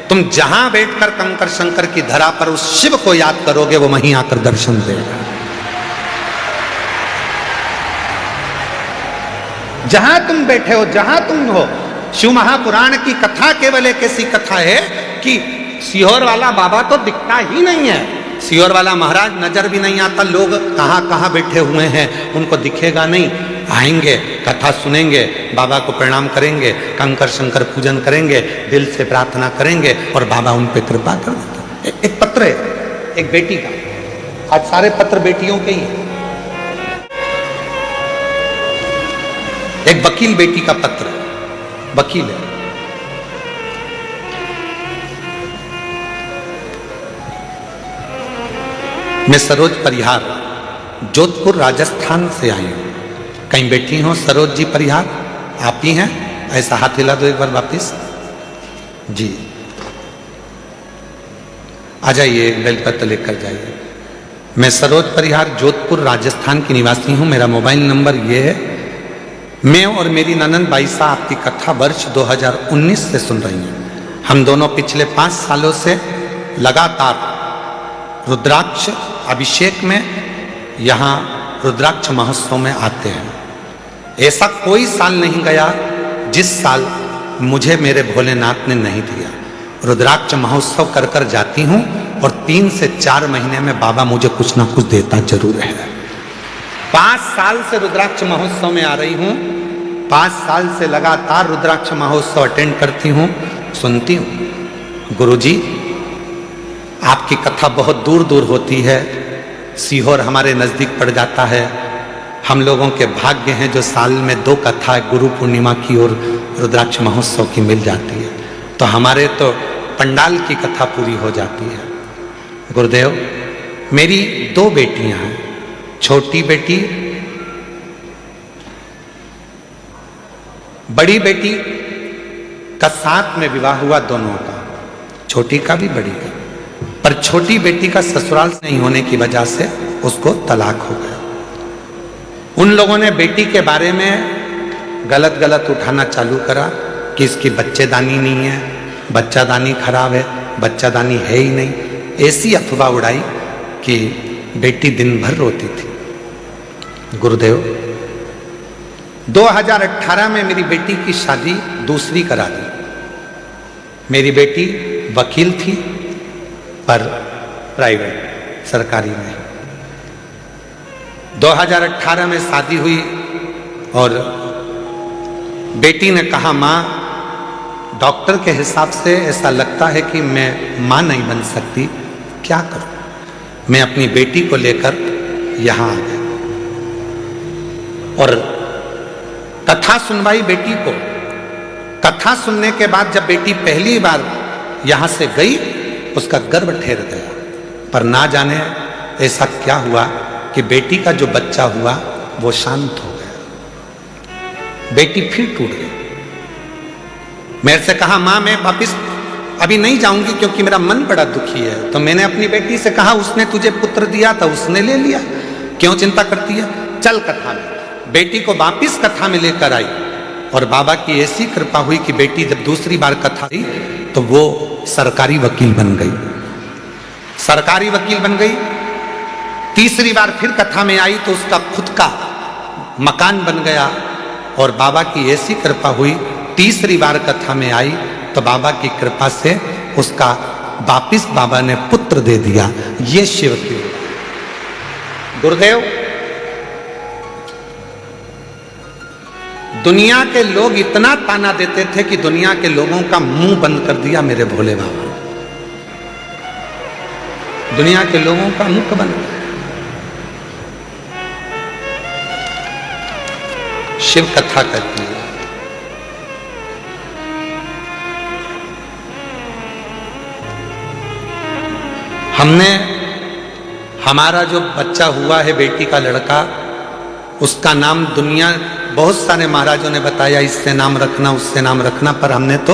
तुम जहां बैठकर कंकर शंकर की धरा पर उस शिव को याद करोगे, वो वहीं आकर दर्शन देगा। जहां तुम बैठे हो, जहां तुम हो। शिव महापुराण की कथा केवल एक ऐसी कथा है कि सीहोर वाला बाबा तो दिखता ही नहीं है, सीहोर वाला महाराज नजर भी नहीं आता, लोग कहां कहां बैठे हुए हैं उनको दिखेगा नहीं। आएंगे, कथा सुनेंगे, बाबा को प्रणाम करेंगे, कंकर शंकर पूजन करेंगे, दिल से प्रार्थना करेंगे और बाबा उन पे कृपा कर देता। एक पत्र है एक बेटी का, आज सारे पत्र बेटियों के ही हैं। एक वकील बेटी का पत्र, वकील है, मैं सरोज परिहार जोधपुर राजस्थान से आई हूं। कहीं बैठी हो सरोज जी परिहार? आप ही हैं? ऐसा हाथ हिला दो एक बार वापिस जी। आ जाइए, बेलपत्र लेकर जाइए। मैं सरोज परिहार जोधपुर राजस्थान की निवासी हूं। मेरा मोबाइल नंबर ये है मैं और मेरी ननंद बाईसा आपकी कथा वर्ष 2019 से सुन रही हैं। हम दोनों पिछले 5 सालों से लगातार रुद्राक्ष अभिषेक में यहाँ रुद्राक्ष महोत्सव में आते हैं। ऐसा कोई साल नहीं गया जिस साल मुझे मेरे भोलेनाथ ने नहीं दिया। रुद्राक्ष महोत्सव कर कर जाती हूँ और 3 से 4 महीने में बाबा मुझे कुछ ना कुछ देता जरूर है। 5 साल से रुद्राक्ष महोत्सव में आ रही हूँ, 5 साल से लगातार रुद्राक्ष महोत्सव अटेंड करती हूँ, सुनती हूँ। गुरुजी, आपकी कथा बहुत दूर दूर होती है, सीहोर हमारे नज़दीक पड़ जाता है। हम लोगों के भाग्य हैं जो साल में 2 कथा गुरु पूर्णिमा की और रुद्राक्ष महोत्सव की मिल जाती है, तो हमारे तो पंडाल की कथा पूरी हो जाती है। गुरुदेव, मेरी 2 बेटियां हैं। छोटी बेटी, बड़ी बेटी का साथ में विवाह हुआ दोनों का, छोटी का भी बड़ी का, पर छोटी बेटी का ससुराल नहीं होने की वजह से उसको तलाक हो गया। उन लोगों ने बेटी के बारे में गलत गलत उठाना चालू करा कि इसकी बच्चेदानी नहीं है, बच्चादानी खराब है, बच्चादानी है ही नहीं। ऐसी अफवाह उड़ाई कि बेटी दिन भर रोती थी। गुरुदेव, 2018 में मेरी बेटी की शादी दूसरी करा दी। मेरी बेटी वकील थी, पर प्राइवेट, सरकारी नहीं। 2018 में शादी हुई और बेटी ने कहा, माँ, डॉक्टर के हिसाब से ऐसा लगता है कि मैं माँ नहीं बन सकती, क्या करूं? मैं अपनी बेटी को लेकर यहां आ गया और कथा सुनवाई बेटी को। कथा सुनने के बाद जब बेटी पहली बार यहां से गई, उसका गर्भ ठहर गया, पर ना जाने ऐसा क्या हुआ कि बेटी का जो बच्चा हुआ वो शांत हो गया। बेटी फिर टूट गई। मेरे से कहा, माँ, मैं वापिस अभी नहीं जाऊंगी क्योंकि मेरा मन बड़ा दुखी है। तो मैंने अपनी बेटी से कहा, उसने तुझे पुत्र दिया था, उसने ले लिया, क्यों चिंता करती है, चल कथा में। बेटी को वापिस कथा में लेकर आई और बाबा की ऐसी कृपा हुई कि बेटी जब दूसरी बार कथा आई तो वो सरकारी वकील बन गई। सरकारी वकील बन गई। तीसरी बार फिर कथा में आई तो उसका खुद का मकान बन गया और बाबा की ऐसी कृपा हुई, तीसरी बार कथा में आई तो बाबा की कृपा से उसका वापिस बाबा ने पुत्र दे दिया। ये शिव की। गुरुदेव, दुनिया के लोग इतना ताना देते थे कि दुनिया के लोगों का मुंह बंद कर दिया मेरे भोले बाबा। दुनिया के लोगों का मुंह बंद। शिव कथा करती है। हमने, हमारा जो बच्चा हुआ है, बेटी का लड़का, उसका नाम दुनिया बहुत सारे महाराजों ने बताया, इससे नाम रखना, उससे नाम रखना, पर हमने तो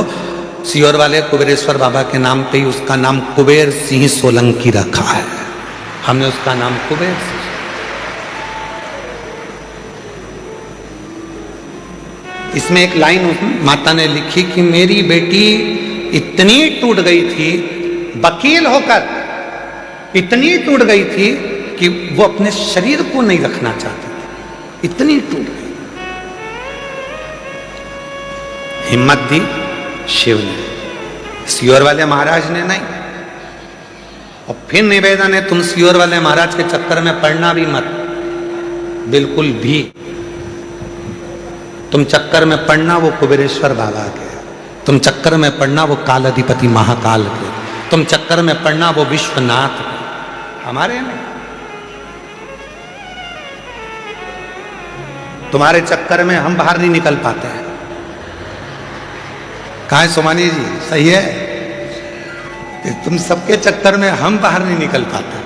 सीहोर वाले कुबेरेश्वर बाबा के नाम पे ही उसका नाम कुबेर सिंह सोलंकी रखा है। हमने उसका नाम कुबेर सिंह। इसमें एक लाइन माता ने लिखी कि मेरी बेटी इतनी टूट गई थी, वकील होकर इतनी टूट गई थी कि वो अपने शरीर को नहीं रखना चाहती थी, इतनी टूट गई। हिम्मत दी शिव ने, सीहोर वाले महाराज ने नहीं। और फिर निवेदन है, तुम सीहोर वाले महाराज के चक्कर में पड़ना भी मत, बिल्कुल भी। तुम चक्कर में पड़ना वो कुबेरेश्वर बाबा के, तुम चक्कर में पड़ना वो काल अधिपति महाकाल के, तुम चक्कर में पड़ना वो विश्वनाथ के, हमारे में। तुम्हारे चक्कर में हम बाहर नहीं निकल पाते हैं। कहा है सोमानी जी, सही है कि तुम सबके चक्कर में हम बाहर नहीं निकल पाते।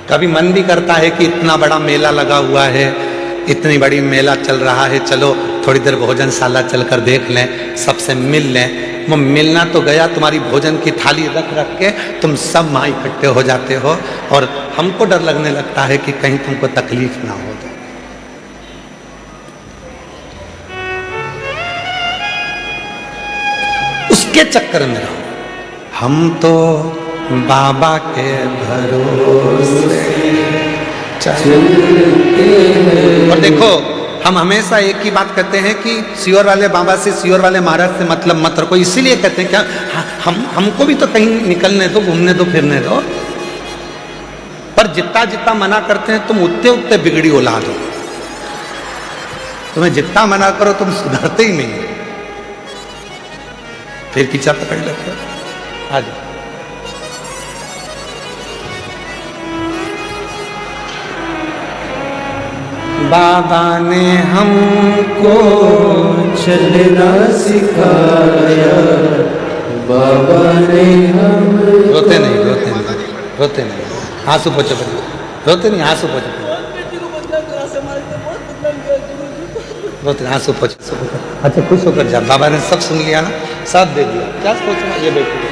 कभी मन भी करता है कि इतना बड़ा मेला लगा हुआ है, इतनी बड़ी मेला चल रहा है, चलो थोड़ी देर भोजनशाला चलकर देख लें, सबसे मिल लें। वो मिलना तो गया, तुम्हारी भोजन की थाली रख रख के तुम सब वहाँ इकट्ठे हो जाते हो और हमको डर लगने लगता है कि कहीं तुमको तकलीफ ना हो जाए। उसके चक्कर में रहो। हम तो बाबा के भरोसे चलते। और देखो, हम हमेशा एक ही बात कहते हैं कि सियोर वाले बाबा से, सियोर वाले महाराज से मतलब मत रखो। इसीलिए कहते हैं क्या, हमको भी तो कहीं निकलने दो, घूमने दो, फिरने दो। पर जितना जितना मना करते हैं तुम उतने उतने बिगड़ी औलाद हो। तुम्हें जितना मना करो तुम सुधरते ही नहीं, फिर पीछा पकड़ लेते हो। आ जाओ। बाबा ने हमको चलना सिखाया, बाबा ने हम। रोते नहीं, रोते नहीं, रोते नहीं, आंसू पोछो, रोते नहीं, आंसू पोछो, रोते आंसू पोछो। अच्छा, खुश होकर जा, बाबा ने सब सुन लिया ना, साथ दे दिया, क्या सोचना। ये बेटी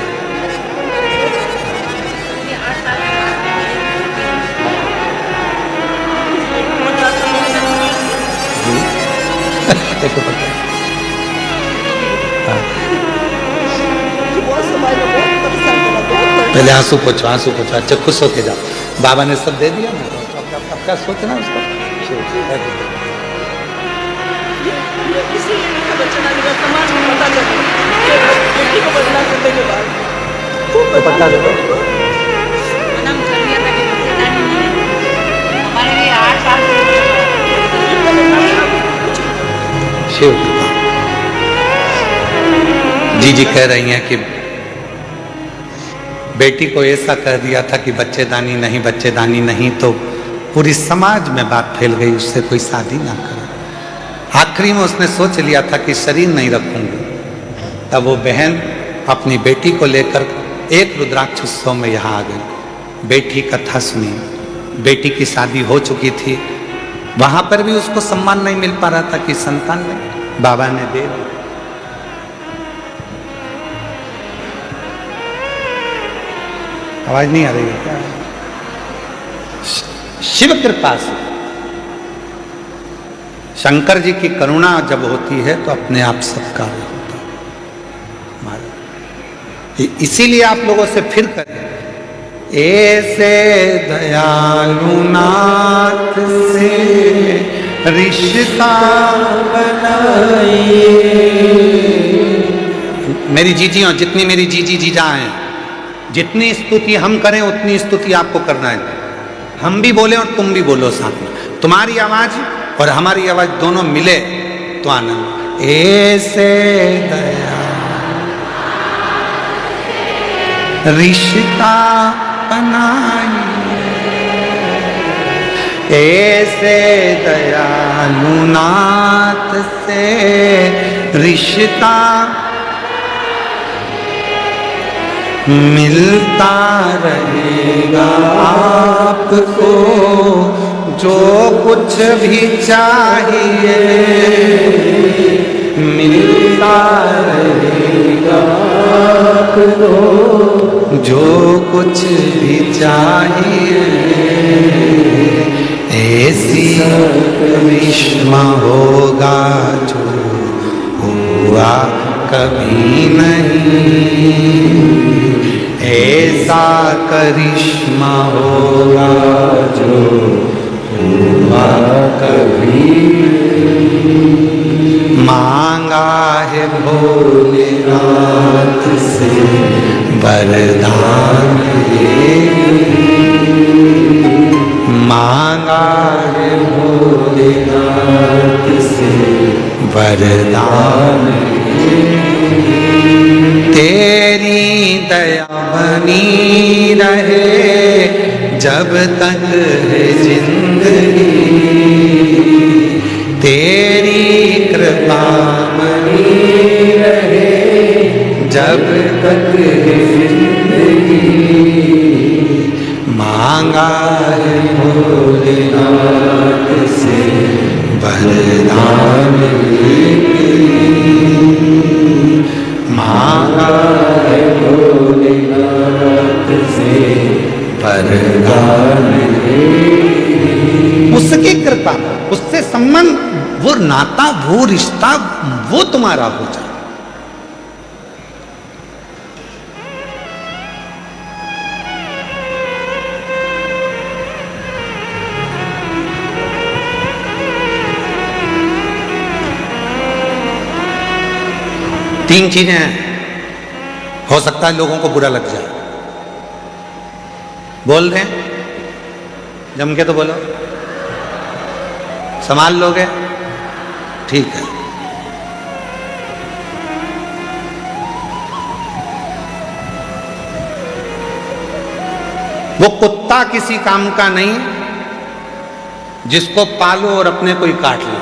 देखो पता पहले आंसू पोछो, आंसू पोछो। अच्छा, खुश होके जाओ, बाबा ने सब दे दिया ना, अब क्या सोचना उसको। पता दे शिव कृपा। जी कह रही हैं कि बेटी को ऐसा कह दिया था कि बच्चेदानी नहीं, बच्चेदानी नहीं, तो पूरी समाज में बात फैल गई, उससे कोई शादी ना करे। आखिरी में उसने सोच लिया था कि शरीर नहीं रखूंगी। तब वो बहन अपनी बेटी को लेकर एक रुद्राक्ष उत्सव में यहाँ आ गई। बेटी कथा सुनी, बेटी की शादी हो चुकी थी। वहां पर भी उसको सम्मान नहीं मिल पा रहा था कि संतान ने बाबा ने दे दी। आवाज नहीं आ रही है क्या? शिव कृपा से, शंकर जी की करुणा जब होती है तो अपने आप सब कार्य होता है। इसीलिए आप लोगों से फिर करें, ऐसे दयालु नाथ से रिश्ता बनाइए। मेरी जीजियों, जितनी मेरी जीजी जीजा हैं, जितनी स्तुति हम करें उतनी स्तुति आपको करना है। हम भी बोले और तुम भी बोलो साथ में। तुम्हारी आवाज और हमारी आवाज दोनों मिले तो आनंद। ऐसे दया रिश्ता बनाइए, ऐसे दयालु नाथ से रिश्ता मिलता रहेगा आपको जो कुछ भी चाहिए, मिलता रहेगा आपको जो कुछ भी चाहिए। ऐसी करिश्मा होगा जो हुआ कभी नहीं, ऐसा करिश्मा होगा जो हुआ कभी नहीं। मांगा है भोलेनाथ से वरदान ये, मांगा है भोलेनाथ से वरदान तेरी दया बनी रहे जब तक है जिंदगी, तेरी कृपा बनी रहे जब तक है जिंदगी। मांगा है भोलेनाथ से वरदान, मांगा है भोलेनाथ से वरदान। उसकी कृपा, उससे संबंध, वो नाता, वो रिश्ता, वो तुम्हारा हो जाए। तीन चीजें हैं, हो सकता है लोगों को बुरा लग जाए। बोल रहे हैं, जम के तो बोलो, संभाल लोगे? ठीक है। वो कुत्ता किसी काम का नहीं जिसको पालो और अपने को ही काट लो।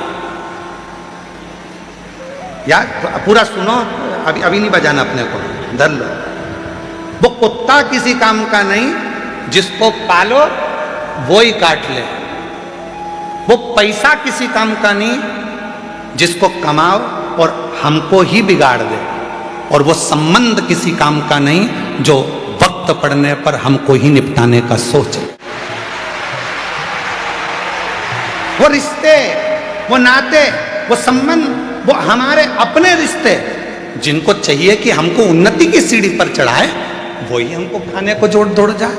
यार पूरा सुनो, अभी नहीं बजाना अपने को, धर लो। वो कुत्ता किसी काम का नहीं जिसको पालो वो ही काट ले। वो पैसा किसी काम का नहीं जिसको कमाओ और हमको ही बिगाड़ दे। और वो संबंध किसी काम का नहीं जो वक्त पड़ने पर हमको ही निपटाने का सोचे। वो रिश्ते, वो नाते, वो संबंध, वो हमारे अपने रिश्ते जिनको चाहिए कि हमको उन्नति की सीढ़ी पर चढ़ाए, वही हमको खाने को जोड़ दौड़ जाए,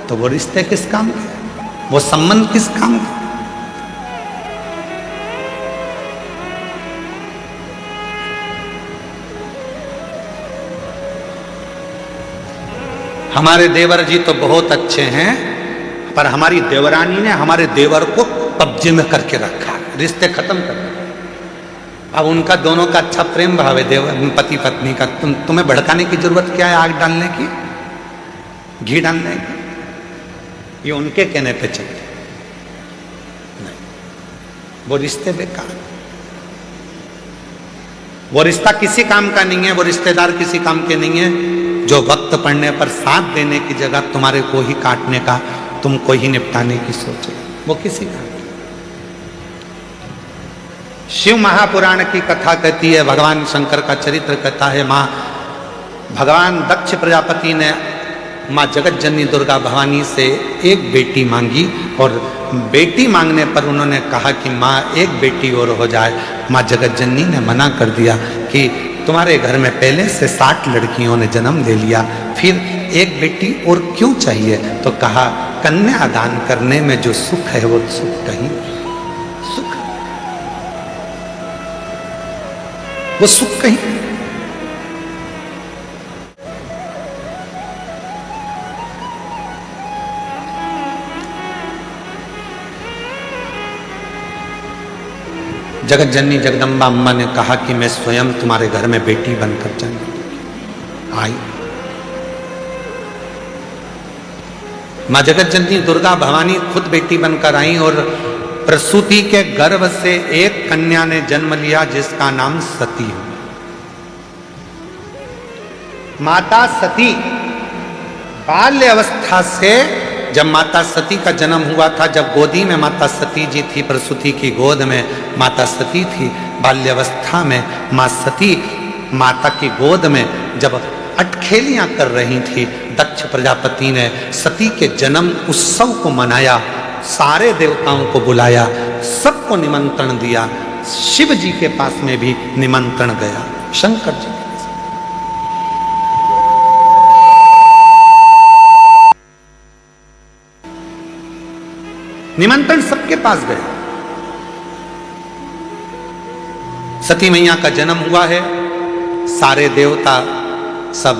तो वो रिश्ते किस काम के, वो संबंध किस काम के? हमारे देवर जी तो बहुत अच्छे हैं, पर हमारी देवरानी ने हमारे देवर को कब्जे में करके रखा, रिश्ते खत्म कर दिए। अब उनका दोनों का अच्छा प्रेम भाव है, देवर पति पत्नी का। तुम्हें भड़काने की जरूरत क्या है? आग डालने की, घी डालने की? ये उनके कहने पे चलते नहीं, वो रिश्ते बेकार। वो रिश्ता किसी काम का नहीं है, वो रिश्तेदार किसी काम के नहीं है जो वक्त पड़ने पर साथ देने की जगह तुम्हारे को ही काटने का, तुमको ही निपटाने की सोचे, वो किसी काम की। शिव महापुराण की कथा कहती है, भगवान शंकर का चरित्र कहता है, माँ भगवान दक्ष प्रजापति ने माँ जगत जननी दुर्गा भवानी से एक बेटी मांगी और बेटी मांगने पर उन्होंने कहा कि माँ एक बेटी और हो जाए। माँ जगत जननी ने मना कर दिया कि तुम्हारे घर में पहले से 60 लड़कियों ने जन्म ले लिया, फिर एक बेटी और क्यों चाहिए? तो कहा कन्यादान करने में जो सुख है वो सुख कहीं, सुख वो सुख कहीं। जगत जननी जगदम्बा अम्मा ने कहा कि मैं स्वयं तुम्हारे घर में बेटी बनकर जन्म आई। मां जगत जननी दुर्गा भवानी खुद बेटी बनकर आई और प्रसूति के गर्भ से एक कन्या ने जन्म लिया जिसका नाम सती है। माता सती बाल्य अवस्था से, जब माता सती का जन्म हुआ था, जब गोदी में माता सती जी थी, प्रसूति की गोद में माता सती थी, बाल्यावस्था में माँ सती माता की गोद में जब अटखेलियां कर रही थी, दक्ष प्रजापति ने सती के जन्म उत्सव को मनाया, सारे देवताओं को बुलाया, सबको निमंत्रण दिया। शिव जी के पास में भी निमंत्रण गया, शंकर जी के पास। निमंत्रण सबके पास गए। सती मैया का जन्म हुआ है, सारे देवता सब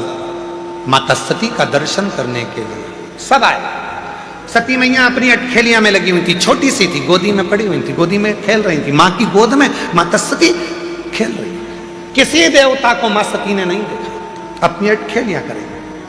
माता सती का दर्शन करने के लिए सब आए। सती मैया अपनी अटखेलियां में लगी हुई थी, छोटी सी थी, गोदी में पड़ी हुई थी, गोदी में खेल रही थी, माँ की गोद में माता सती खेल रही। किसी देवता को माँ सती ने नहीं देखा, अपनी अटखेलियां करेंगे।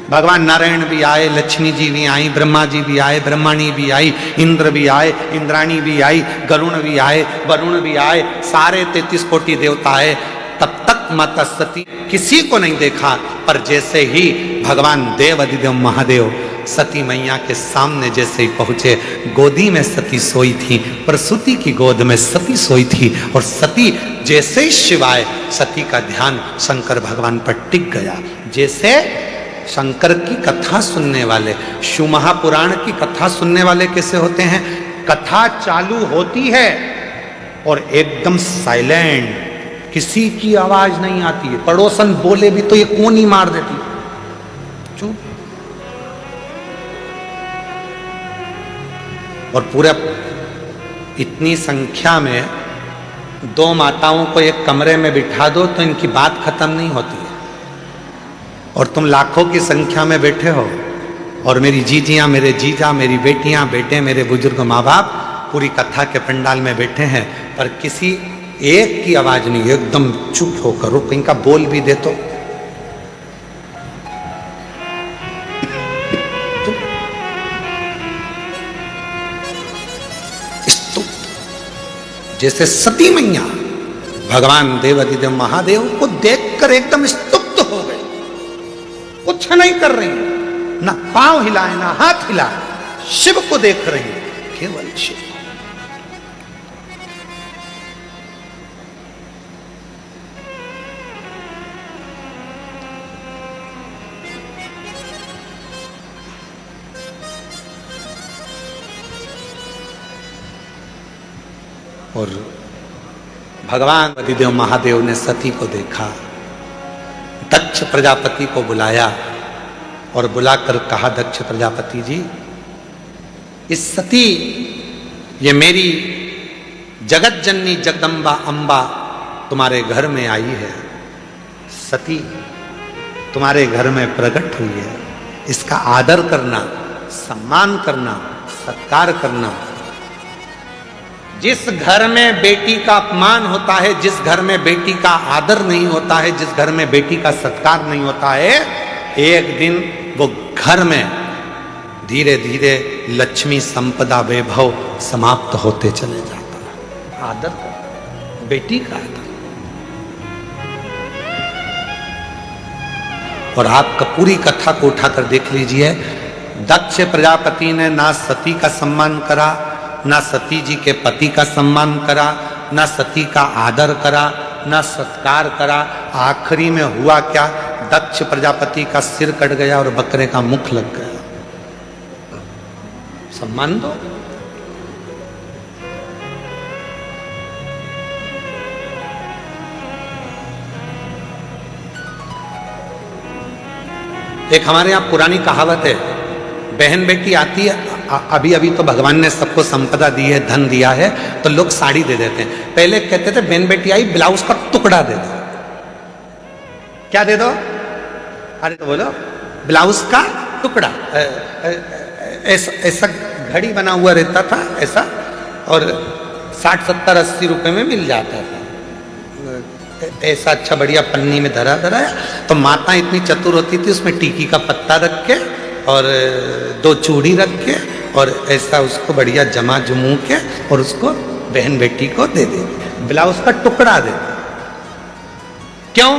भगवान नारायण भी आए, लक्ष्मी जी भी आई, ब्रह्मा जी भी आए, ब्रह्मणी भी आई, इंद्र भी आए, इंद्राणी भी आई, गरुण भी आए, वरुण भी आए, सारे 33 कोटि देवता आए। तब तक माता सती किसी को नहीं देखा, पर जैसे ही भगवान देव अधिदेव महादेव सती मैया के सामने जैसे ही पहुंचे, गोदी में सती सोई थी, प्रसूति की गोद में सती सोई थी, और सती जैसे ही शिवाय, सती का ध्यान शंकर भगवान पर टिक गया। जैसे शंकर की कथा सुनने वाले, शिव महापुराण की कथा सुनने वाले कैसे होते हैं? कथा चालू होती है और एकदम साइलेंट, किसी की आवाज नहीं आती है, पड़ोसन बोले भी तो ये कोनी मार देती, चुप। और पूरा इतनी संख्या में दो माताओं को एक कमरे में बिठा दो तो इनकी बात खत्म नहीं होती है। और तुम लाखों की संख्या में बैठे हो और मेरी जीजियां, मेरे जीजा, मेरी बेटियां, बेटे, मेरे बुजुर्ग माँ बाप पूरी कथा के पंडाल में बैठे हैं, पर किसी एक की आवाज नहीं, एकदम चुप होकर रुक, इनका बोल भी दे तो जैसे सती मैया भगवान देवाधिदेव महादेव को देखकर एकदम स्तुप्त हो गए, कुछ नहीं कर रही, ना पांव हिलाए ना हाथ हिलाए, शिव को देख रही, केवल शिव। और भगवान अधिदेव महादेव ने सती को देखा, दक्ष प्रजापति को बुलाया और बुलाकर कहा, दक्ष प्रजापति जी, इस सती, ये मेरी जगत जननी जगदम्बा अंबा तुम्हारे घर में आई है, सती तुम्हारे घर में प्रकट हुई है, इसका आदर करना, सम्मान करना, सत्कार करना। जिस घर में बेटी का अपमान होता है, जिस घर में बेटी का आदर नहीं होता है, जिस घर में बेटी का सत्कार नहीं होता है, एक दिन वो घर में धीरे धीरे लक्ष्मी संपदा वैभव समाप्त होते चले जाता है। आदर बेटी का आदर। और आपका पूरी कथा को उठाकर देख लीजिए, दक्ष प्रजापति ने ना सती का सम्मान करा, ना सती जी के पति का सम्मान करा, ना सती का आदर करा, ना सत्कार करा। आखिरी में हुआ क्या, दक्ष प्रजापति का सिर कट गया और बकरे का मुख लग गया। सम्मान दो। एक हमारे यहां पुरानी कहावत है, बहन बेटी आती है, अभी अभी तो भगवान ने सबको संपदा दी है, धन दिया है, तो लोग साड़ी दे देते हैं। पहले कहते थे बहन बेटी आई ब्लाउज का टुकड़ा दे दो। क्या दे दो? अरे तो बोलो ब्लाउज का टुकड़ा। ऐसा घड़ी बना हुआ रहता था ऐसा, और 60, 70, 80 रुपए में मिल जाता था। ऐसा अच्छा बढ़िया पन्नी में धरा धराया। तो माता इतनी चतुर होती थी, उसमें टीकी का पत्ता रख के और 2 चूड़ी रख के और ऐसा उसको बढ़िया जमा जमू के और उसको बहन बेटी को दे दे, ब्लाउज का टुकड़ा दे। क्यों?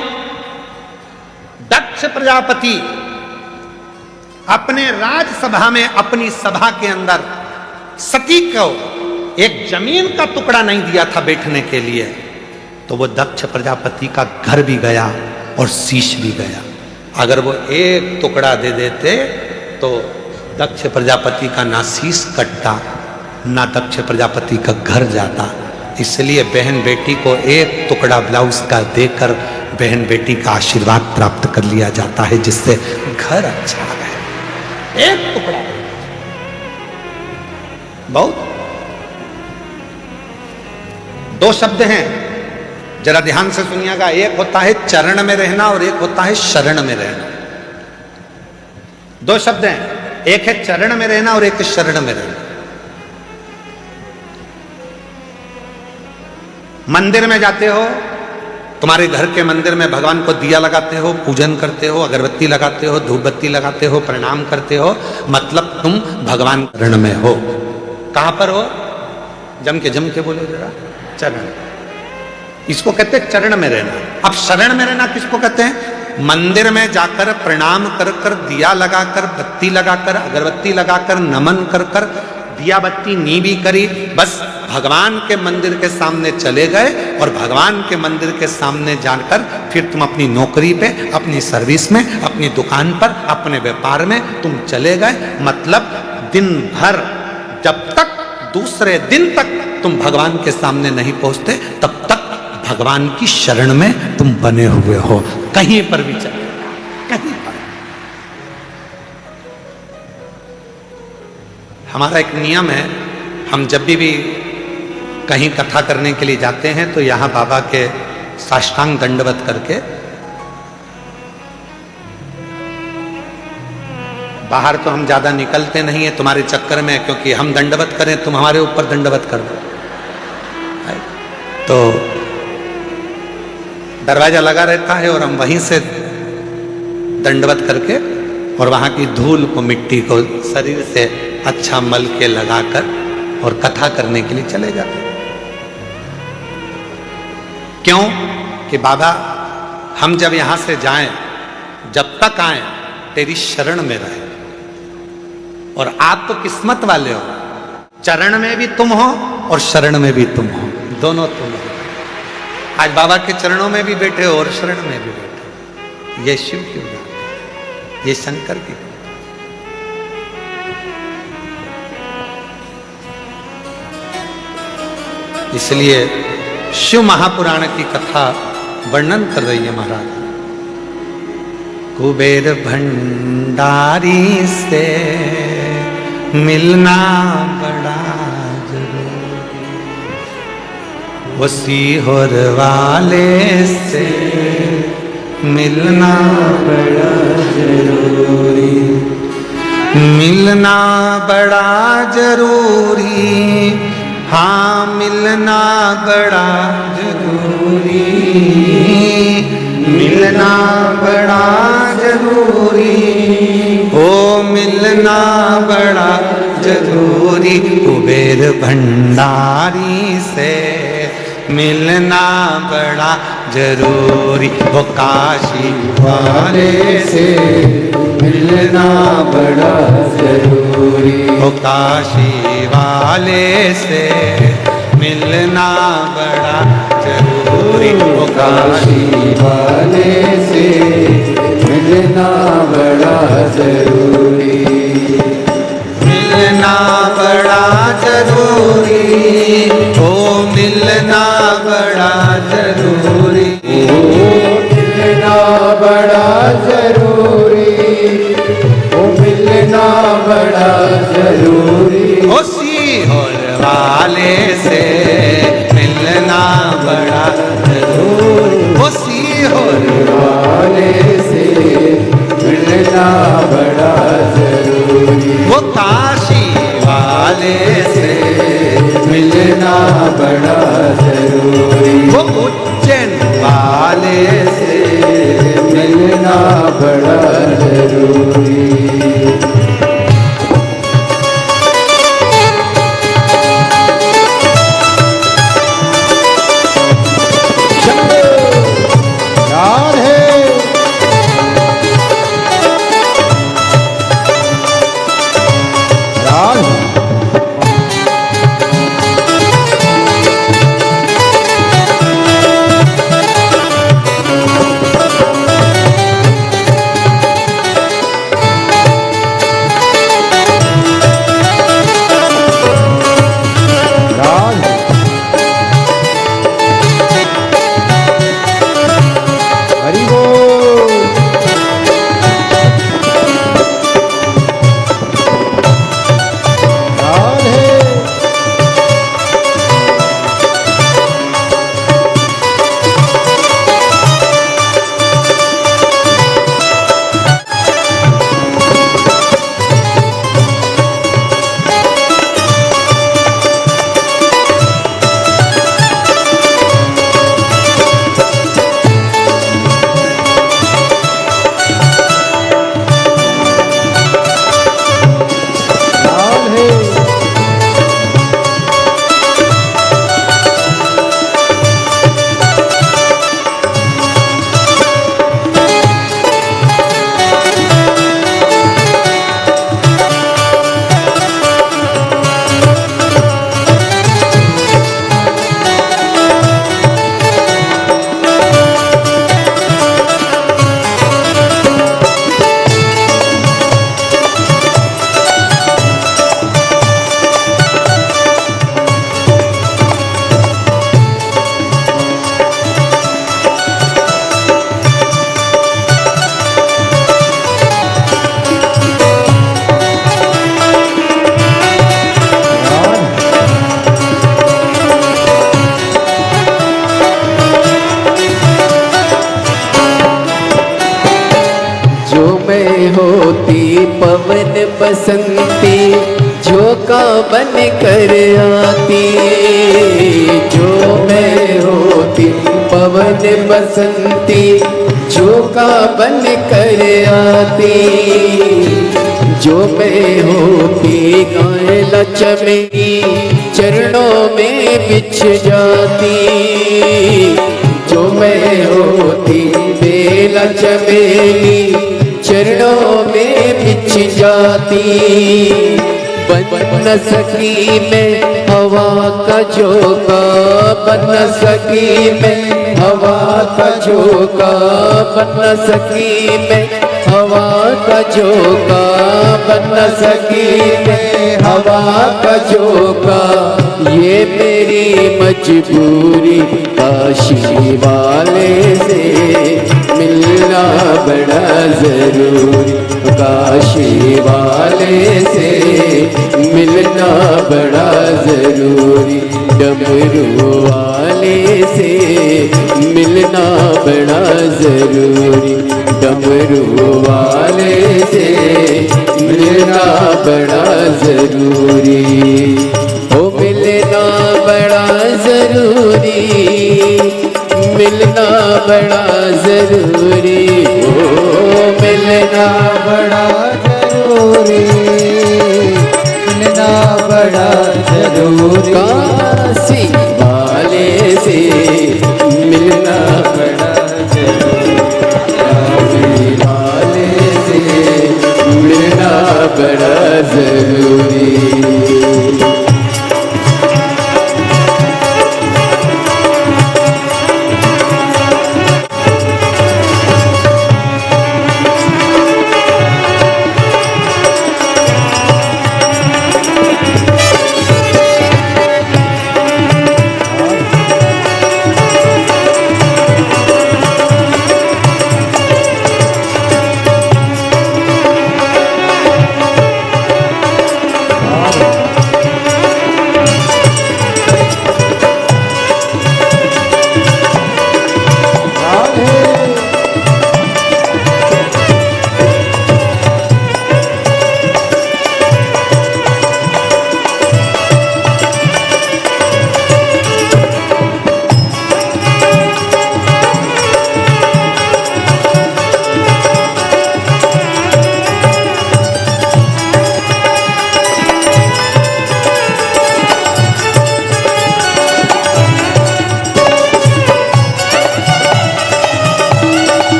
दक्ष प्रजापति अपने राजसभा में, अपनी सभा के अंदर सती को एक जमीन का टुकड़ा नहीं दिया था बैठने के लिए, तो वो दक्ष प्रजापति का घर भी गया और शीश भी गया। अगर वो एक टुकड़ा दे देते तो दक्ष प्रजापति का ना शीश कटता, ना दक्ष प्रजापति का घर जाता। इसलिए बहन बेटी को एक टुकड़ा ब्लाउज का देकर बहन बेटी का आशीर्वाद प्राप्त कर लिया जाता है, जिससे घर अच्छा है। एक टुकड़ा बहुत। 2 शब्द हैं, जरा ध्यान से सुनिएगा। एक होता है चरण में रहना और एक होता है शरण में रहना। 2 शब्द हैं, एक है चरण में रहना और एक है शरण में रहना। मंदिर में जाते हो, तुम्हारे घर के मंदिर में भगवान को दिया लगाते हो, पूजन करते हो, अगरबत्ती लगाते हो, धूप बत्ती लगाते हो, प्रणाम करते हो, मतलब तुम भगवान शरण में हो। कहां पर हो? जम के बोले जरा। चरण, इसको कहते हैं चरण में रहना। अब शरण में रहना किसको कहते हैं? मंदिर में जाकर प्रणाम कर कर, दिया लगाकर, बत्ती लगाकर, अगरबत्ती लगाकर, नमन कर कर, दिया बत्ती नी भी करी, बस भगवान के मंदिर के सामने चले गए और भगवान के मंदिर के सामने जाकर फिर तुम अपनी नौकरी पे, अपनी सर्विस में, अपनी दुकान पर, अपने व्यापार में तुम चले गए। मतलब दिन भर, जब तक दूसरे दिन तक तुम भगवान के सामने नहीं पहुंचते, तब तक भगवान की शरण में तुम बने हुए हो। कहीं पर भी चले, कहीं पर। हमारा एक नियम है, हम जब भी कहीं कथा करने के लिए जाते हैं तो यहाँ बाबा के साष्टांग दंडवत करके बाहर तो हम ज्यादा निकलते नहीं है तुम्हारे चक्कर में, क्योंकि हम दंडवत करें तुम हमारे ऊपर दंडवत कर दो। तो दरवाजा लगा रहता है और हम वहीं से दंडवत करके और वहां की धूल को, मिट्टी को शरीर से अच्छा मल के लगाकर और कथा करने के लिए चले जाते हैं। क्यों कि बाबा हम जब यहां से जाएं, जब तक आए तेरी शरण में रहे। और आप तो किस्मत वाले हो, चरण में भी तुम हो और शरण में भी तुम हो, दोनों तुम हो। आज बाबा के चरणों में भी बैठे हो और शरण में भी बैठे हो। ये शिव की बात है, ये शंकर की। इसलिए शिव महापुराण की कथा वर्णन कर रही है महाराज। कुबेर भंडारी से मिलना बड़ा जरूरी, वो सीहोर वाले से मिलना बड़ा जरूरी, मिलना बड़ा जरूरी, हाँ मिलना बड़ा जरूरी, मिलना बड़ा जरूरी, ओ मिलना बड़ा जरूरी। कुबेर भंडारी से मिलना बड़ा जरूरी, वो काशी वाले से मिलना बड़ा जरूरी, वो काशी वाले से मिलना बड़ा जरूरी, वो काशी वाले से मिलना बड़ा जरूरी, मिलना बड़ा जरूरी, ओ मिलना बड़ा जरूरी, ओ मिलना बड़ा जरूरी, ओ मिलना बड़ा जरूरी, ओ सीहोर वाले से मिलना बड़ा जरूरी, ओ सीहोर वाले से मिलना बड़ा जरूरी, वो काशी वाले से मिलना बड़ा जरूरी, वो उज्जैन वाले से मिलना बड़ा जरूरी। होती पवन बसंती झोंका बन कर आती, जो मैं होती पवन बसंती झोंका बन कर आती, जो मैं होती कांला चमेली चरणों में बिछ जाती, जो मैं होती बेला चमेली चरणों में बिछ जाती, बन न सकी मैं हवा का झोंका, बन न सकी मैं हवा का झोंका, बन न सकी मैं हवा का झोंका, बन न सकी मैं हवा का झोंका, ये मेरी मजबूरी काशी वाले से मिलना बड़ा जरूरी, काशी वाले से मिलना बड़ा जरूरी, डमरू वाले से मिलना बड़ा जरूरी, डमरू वाले से मिलना बड़ा जरूरी, ओ मिलना बड़ा जरूरी, मिलना बड़ा जरूरी, ओ मिलना बड़ा जरूरी, मिलना बड़ा जरूरी, काशी वाले से मिलना बड़ा जरूरी, काशी वाले से मिलना बड़ा जरूरी।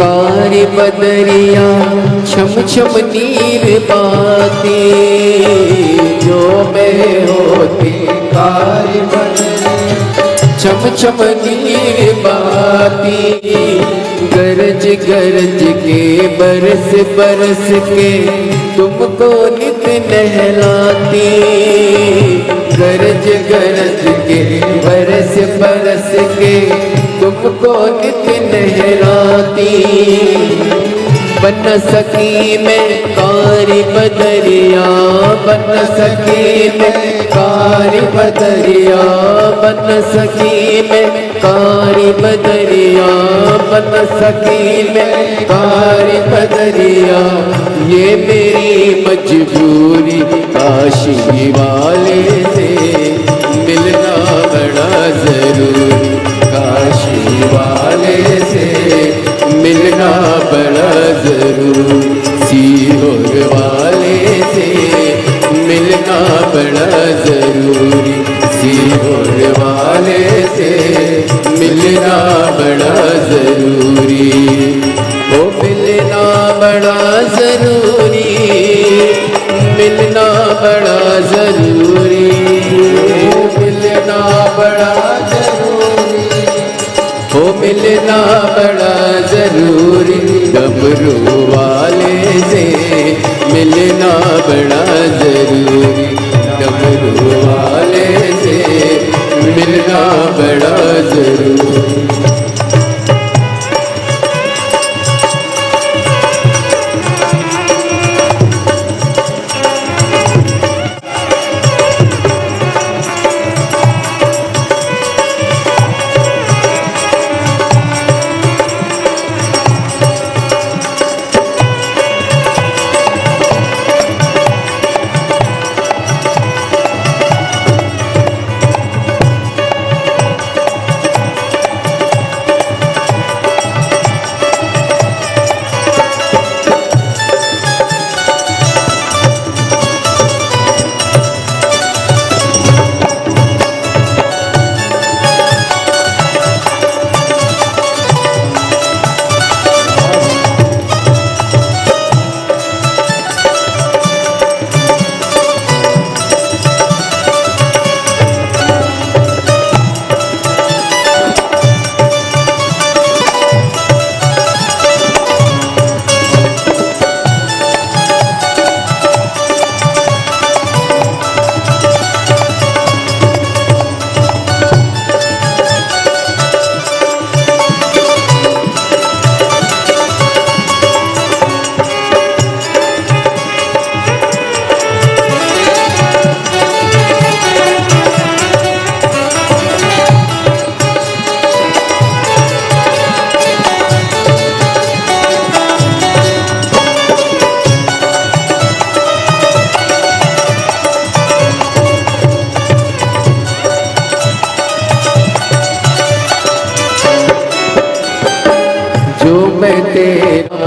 कारी बदरिया छम छम नीर बाती, जो मैं होती कारी बदरिया छम छम नीर बाती, गरज गरज के बरस बरस के तुमको नित नहलाती, गरज गरज के बरस बरस के तुमको नित नहलाती, बन न सकी मैं कारी बदरिया, बन न सकी मैं कारी बदरिया, बन न सकी मैं कारी बदरिया, बन न सकी मैं कारी बदरिया, ये मेरी मजबूरी काशी वाले से मिलना बड़ा जरूरी, काशी वाले से मिलना बड़ा जरूरी, सीहोर वाले से मिलना बड़ा जरूरी, सीहोर वाले से मिलना बड़ा जरूरी, ओ मिलना बड़ा जरूरी, मिलना बड़ा जरूरी, मिलना बड़ा जरूरी, ओ मिलना बड़ा जरूरी, डमरू वाले से मिलना बड़ा जरूरी, डमरू वाले से मिलना बड़ा जरूरी।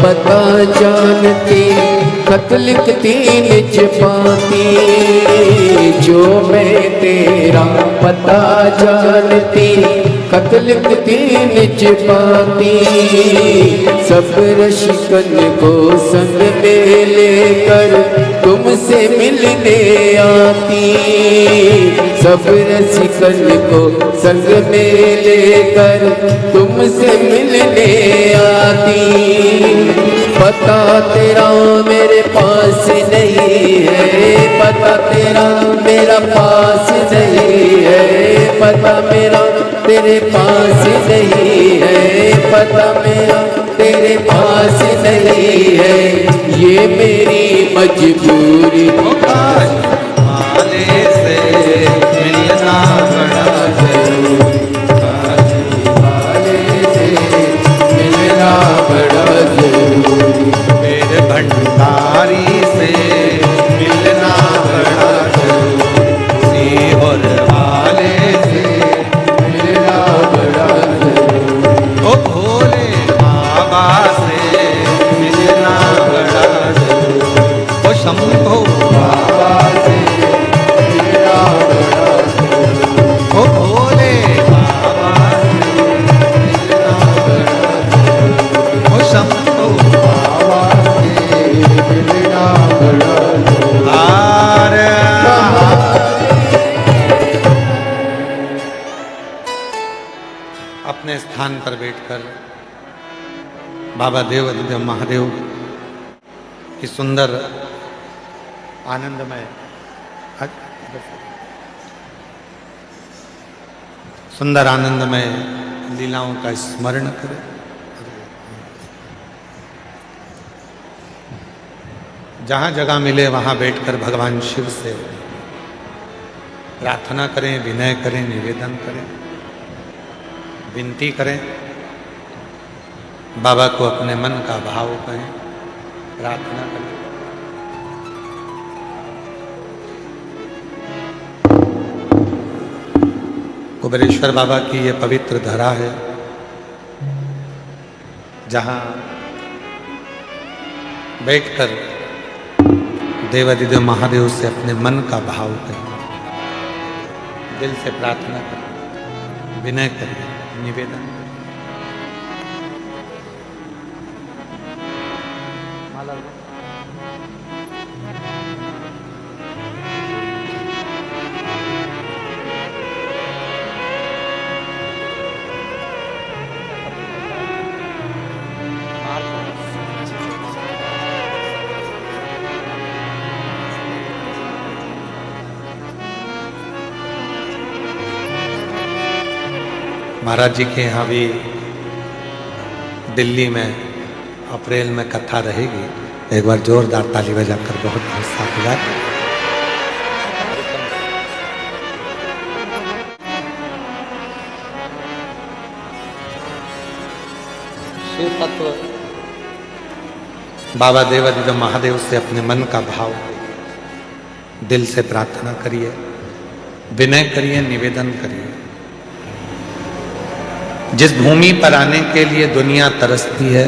पता जानती, खत लिखती निज पाती। जो मैं तेरा पता जानती, खत लिखती निज पाती। सब रसिकन को संग में लेकर तुमसे मिलने आती। सब रसिकन को संग में लेकर तुमसे मिलने आती। पता तेरा मेरे पास नहीं है, पता तेरा मेरा पास नहीं है, पता मेरा तेरे पास नहीं है, पता मेरा तेरे पास नहीं है। ये मेरी मजबूरी वाले से मिलना बड़ा जरूरी, वाले से मिलना बड़ा जरूरी। मेरे भंडारी से मिलना बड़ा जरूरी, सीहोर वाले से मिलना बड़ा जरूरी। ओ भोले बाबा से मिलना बड़ा जरूरी, ओ शंभो बाबा से मिलना बड़ा जरूरी। ओ भोले बाबा से मिलना बड़ा जरूरी, ओ शंभो बाबा से मिलना बड़ा जरूरी। आरे अपने स्थान पर बैठकर बाबा देव महादेव की सुंदर आनंदमय सुंदर आनंदमय लीलाओं का स्मरण करें। जहाँ जगह मिले वहाँ बैठकर भगवान शिव से प्रार्थना करें, विनय करें, निवेदन करें, विनती करें। बाबा को अपने मन का भाव कहें, प्रार्थना करें। कुबेरेश्वर बाबा की ये पवित्र धरा है, जहाँ बैठकर देवादिदेव महादेव से अपने मन का भाव करें, दिल से प्रार्थना करें, विनय करें, निवेदन करें। महाराज जी के यहाँ भी दिल्ली में अप्रैल में कथा रहेगी। एक बार जोरदार ताली बजाकर बहुत बहुत साधुवाद। शिव तत्व बाबा देवादिदेव महादेव से अपने मन का भाव दिल से प्रार्थना करिए, विनय करिए, निवेदन करिए। जिस भूमि पर आने के लिए दुनिया तरसती है,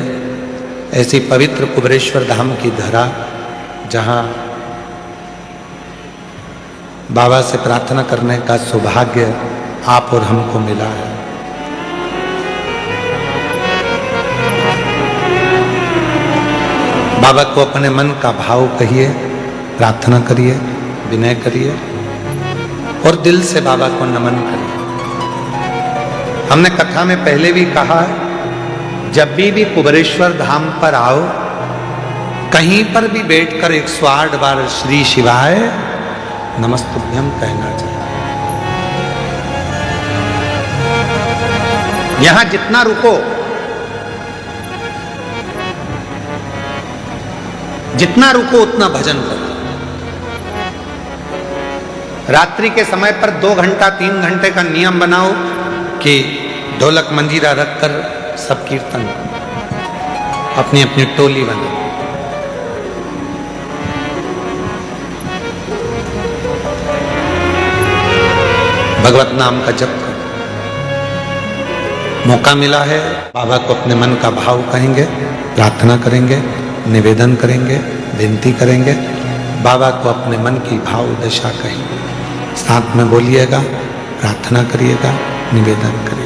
ऐसी पवित्र कुबेरेश्वर धाम की धरा, जहां बाबा से प्रार्थना करने का सौभाग्य आप और हमको मिला है। बाबा को अपने मन का भाव कहिए, प्रार्थना करिए, विनय करिए और दिल से बाबा को नमन करिए। हमने कथा में पहले भी कहा, जब भी कुबेरेश्वर धाम पर आओ, कहीं पर भी बैठकर 108 बार श्री शिवाय नमस्तुभ्यम कहना चाहिए। यहां जितना रुको, जितना रुको उतना भजन करो। रात्रि के समय पर 2 घंटा 3 घंटे का नियम बनाओ कि ढोलक मंजीरा रखकर सब कीर्तन, अपनी अपनी टोली बनाओ। भगवत नाम का जप करो। मौका मिला है, बाबा को अपने मन का भाव कहेंगे, प्रार्थना करेंगे, निवेदन करेंगे, विनती करेंगे, बाबा को अपने मन की भाव दशा कहेंगे। साथ में बोलिएगा, प्रार्थना करिएगा, निवेदन करिएगा।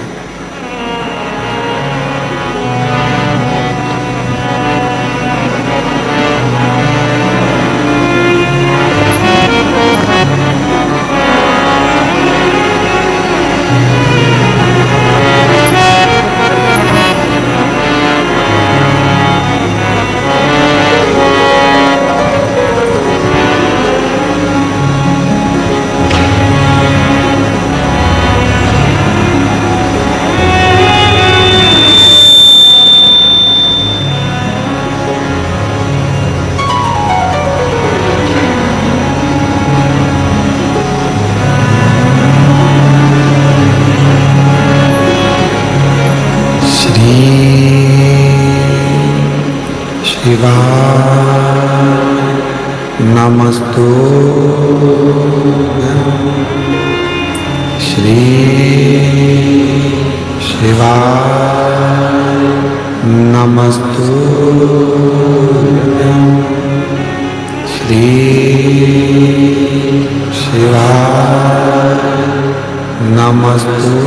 नमस्तुभ्यं श्री शिवाय नमस्तुभ्यं श्री शिवाय नमस्तुभ्यं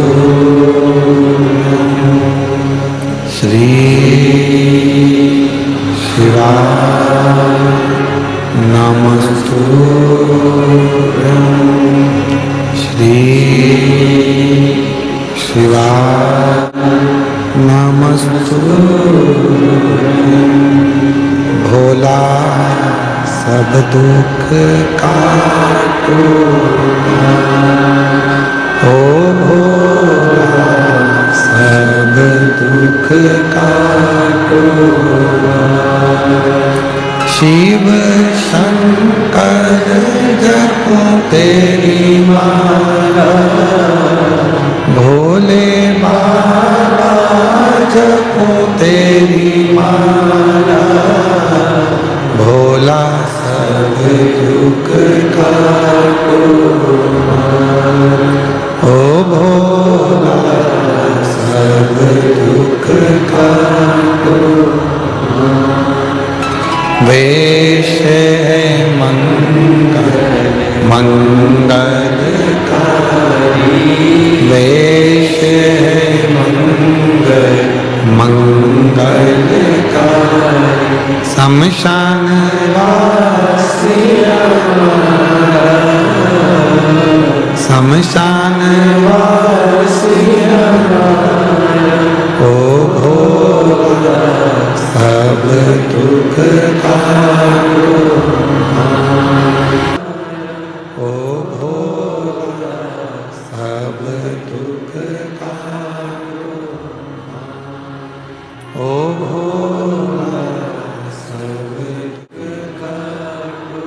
श्री शिवाय नमस्तुभ्यं श्री शिवाय नमस्तुभ्यं भोला सब दुख काटो ओ भोला सब दुख काटो शिव शंकर जपो तेरी माला भोले बाबा जपो तेरी माला भोला सब दुख काटो ओ भोला सब दुख काटो वेश है मंगलकारी वेश है मंगलकारी शमशान वासिया शमशान वासिया ओ भोला सब दुख काटो ओ भोला सब दुख काटो ओ भोला सब दुख काटो।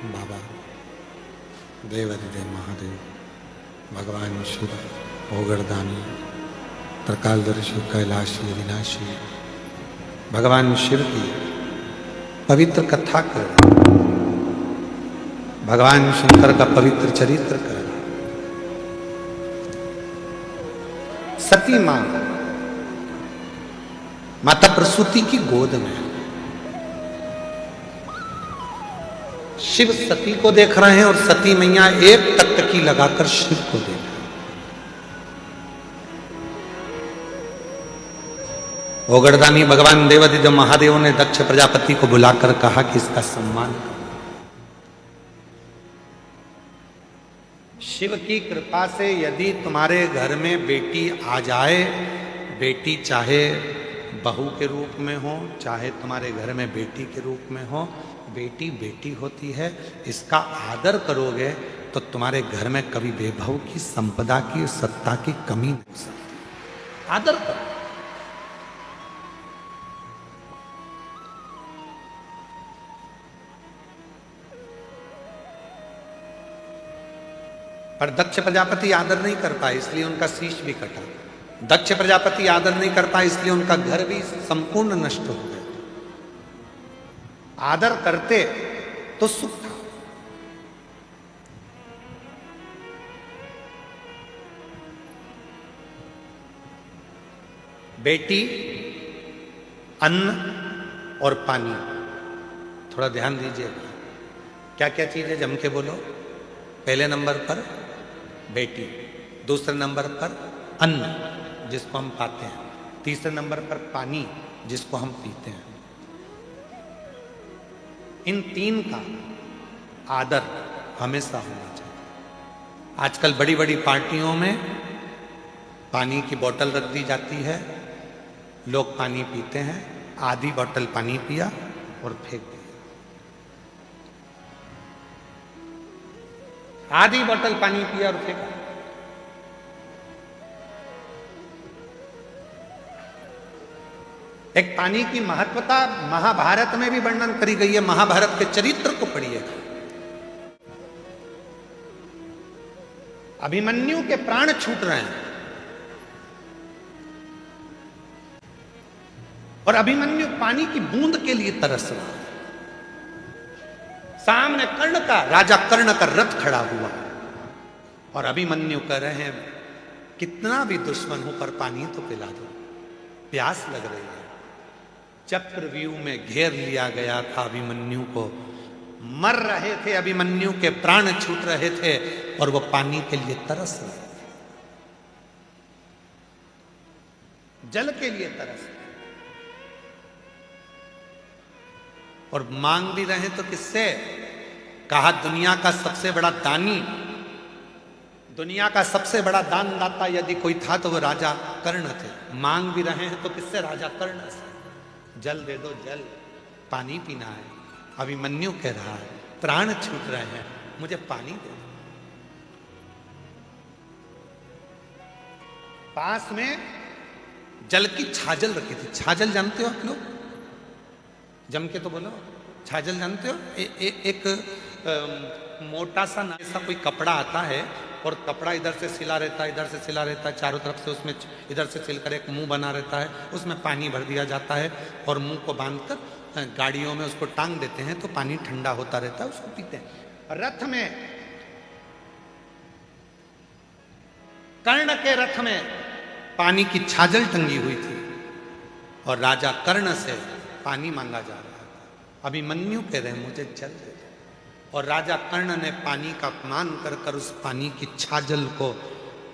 बाबा देवाधिदेव महादेव भगवान शिव ओगरदानी त्रिकालदर्शी कैलाशी विनाशी भगवान शिव की पवित्र कथा कर भगवान शंकर का पवित्र चरित्र कर सती मां माता प्रसूति की गोद में शिव सती को देख रहे हैं और सती मैया एक टकटकी लगाकर शिव को देख रहे हैं। ओगरदानी भगवान देवाधिदेव महादेव ने दक्ष प्रजापति को बुलाकर कहा कि इसका सम्मान करो। शिव की कृपा से यदि तुम्हारे घर में बेटी आ जाए, बेटी चाहे बहू के रूप में हो चाहे तुम्हारे घर में बेटी के रूप में हो, बेटी बेटी होती है, इसका आदर करोगे तो तुम्हारे घर में कभी वैभव की संपदा की सत्ता की कमी नहीं हो सकती। आदर करो। पर दक्ष प्रजापति आदर नहीं कर पाए, इसलिए उनका शीश भी कटा। दक्ष प्रजापति आदर नहीं कर पाए, इसलिए उनका घर भी संपूर्ण नष्ट हो गया। आदर करते तो सुख था। बेटी, अन्न और पानी, थोड़ा ध्यान दीजिएगा। क्या क्या चीज है, जम के बोलो। पहले नंबर पर बेटी, दूसरे नंबर पर अन्न जिसको हम पाते हैं, तीसरे नंबर पर पानी जिसको हम पीते हैं। इन तीन का आदर हमेशा होना चाहिए। आजकल बड़ी बड़ी पार्टियों में पानी की बोतल रख दी जाती है, लोग पानी पीते हैं, आधी बोतल पानी पिया और फेंक दिया। आधी बोतल पानी पिया और फेंका। एक पानी की महत्वता महाभारत में भी वर्णन करी गई है। महाभारत के चरित्र को पढ़िए। अभिमन्यु के प्राण छूट रहे हैं और अभिमन्यु पानी की बूंद के लिए तरस रहा है। सामने कर्ण का, राजा कर्ण का रथ खड़ा हुआ और अभिमन्यु कह रहे हैं कितना भी दुश्मन हो पर पानी तो पिला दो, प्यास लग रही है। चक्रव्यूह में घेर लिया गया था अभिमन्यु को, मर रहे थे अभिमन्यु के प्राण छूट रहे थे और वो पानी के लिए तरस रहे थे, जल के लिए तरस रहे और मांग भी रहे तो किससे? कहा दुनिया का सबसे बड़ा दानी, दुनिया का सबसे बड़ा दानदाता यदि कोई था तो वो राजा कर्ण थे। मांग भी रहे हैं तो किससे? राजा कर्ण से। जल दे दो, जल, पानी पीना है। अभिमन्यु कह रहा है प्राण छूट रहे हैं, मुझे पानी दे दो। पास में जल की छाजल रखी थी। छाजल जानते हो आप लोग? जम के तो बोलो, छाजल जानते हो? एक मोटा सा ऐसा कोई कपड़ा आता है और कपड़ा इधर से सिला रहता है, इधर से सिला रहता है, चारों तरफ से उसमें इधर से सिलकर एक मुंह बना रहता है, उसमें पानी भर दिया जाता है और मुंह को बांधकर गाड़ियों में उसको टांग देते हैं तो पानी ठंडा होता रहता है, उसको पीते हैं। रथ में, कर्ण के रथ में पानी की छाजल टंगी हुई थी और राजा कर्ण से पानी मांगा जा रहा था। अभिमन्यु कह रहे मुझे जल दे दो और राजा कर्ण ने पानी का अपमान कर कर उस पानी की छाजल को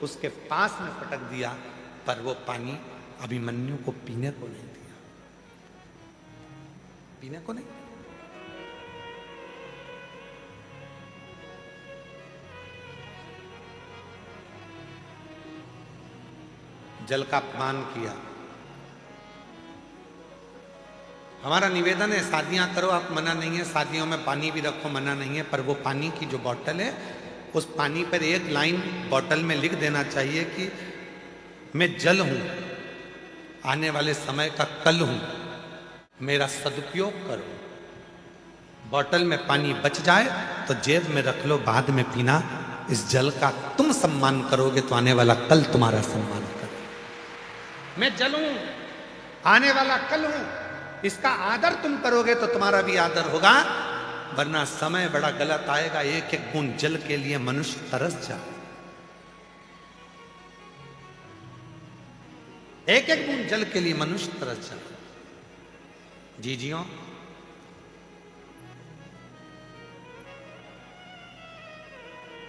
उसके पास में पटक दिया, पर वो पानी अभिमन्यु को पीने को नहीं दिया। पीने को नहीं। जल का अपमान किया। हमारा निवेदन है शादियां करो, आप मना नहीं है, शादियों में पानी भी रखो, मना नहीं है, पर वो पानी की जो बोतल है उस पानी पर एक लाइन बोतल में लिख देना चाहिए कि मैं जल हूं, आने वाले समय का कल हूं, मेरा सदुपयोग करो। बोतल में पानी बच जाए तो जेब में रख लो, बाद में पीना। इस जल का तुम सम्मान करोगे तो आने वाला कल तुम्हारा सम्मान करे। मैं जल हूं, आने वाला कल हूं, इसका आदर तुम करोगे तो तुम्हारा भी आदर होगा, वरना समय बड़ा गलत आएगा। एक एक बूंद जल के लिए मनुष्य तरस जाए, एक एक बूंद जल के लिए मनुष्य तरस जाए। जी जियो।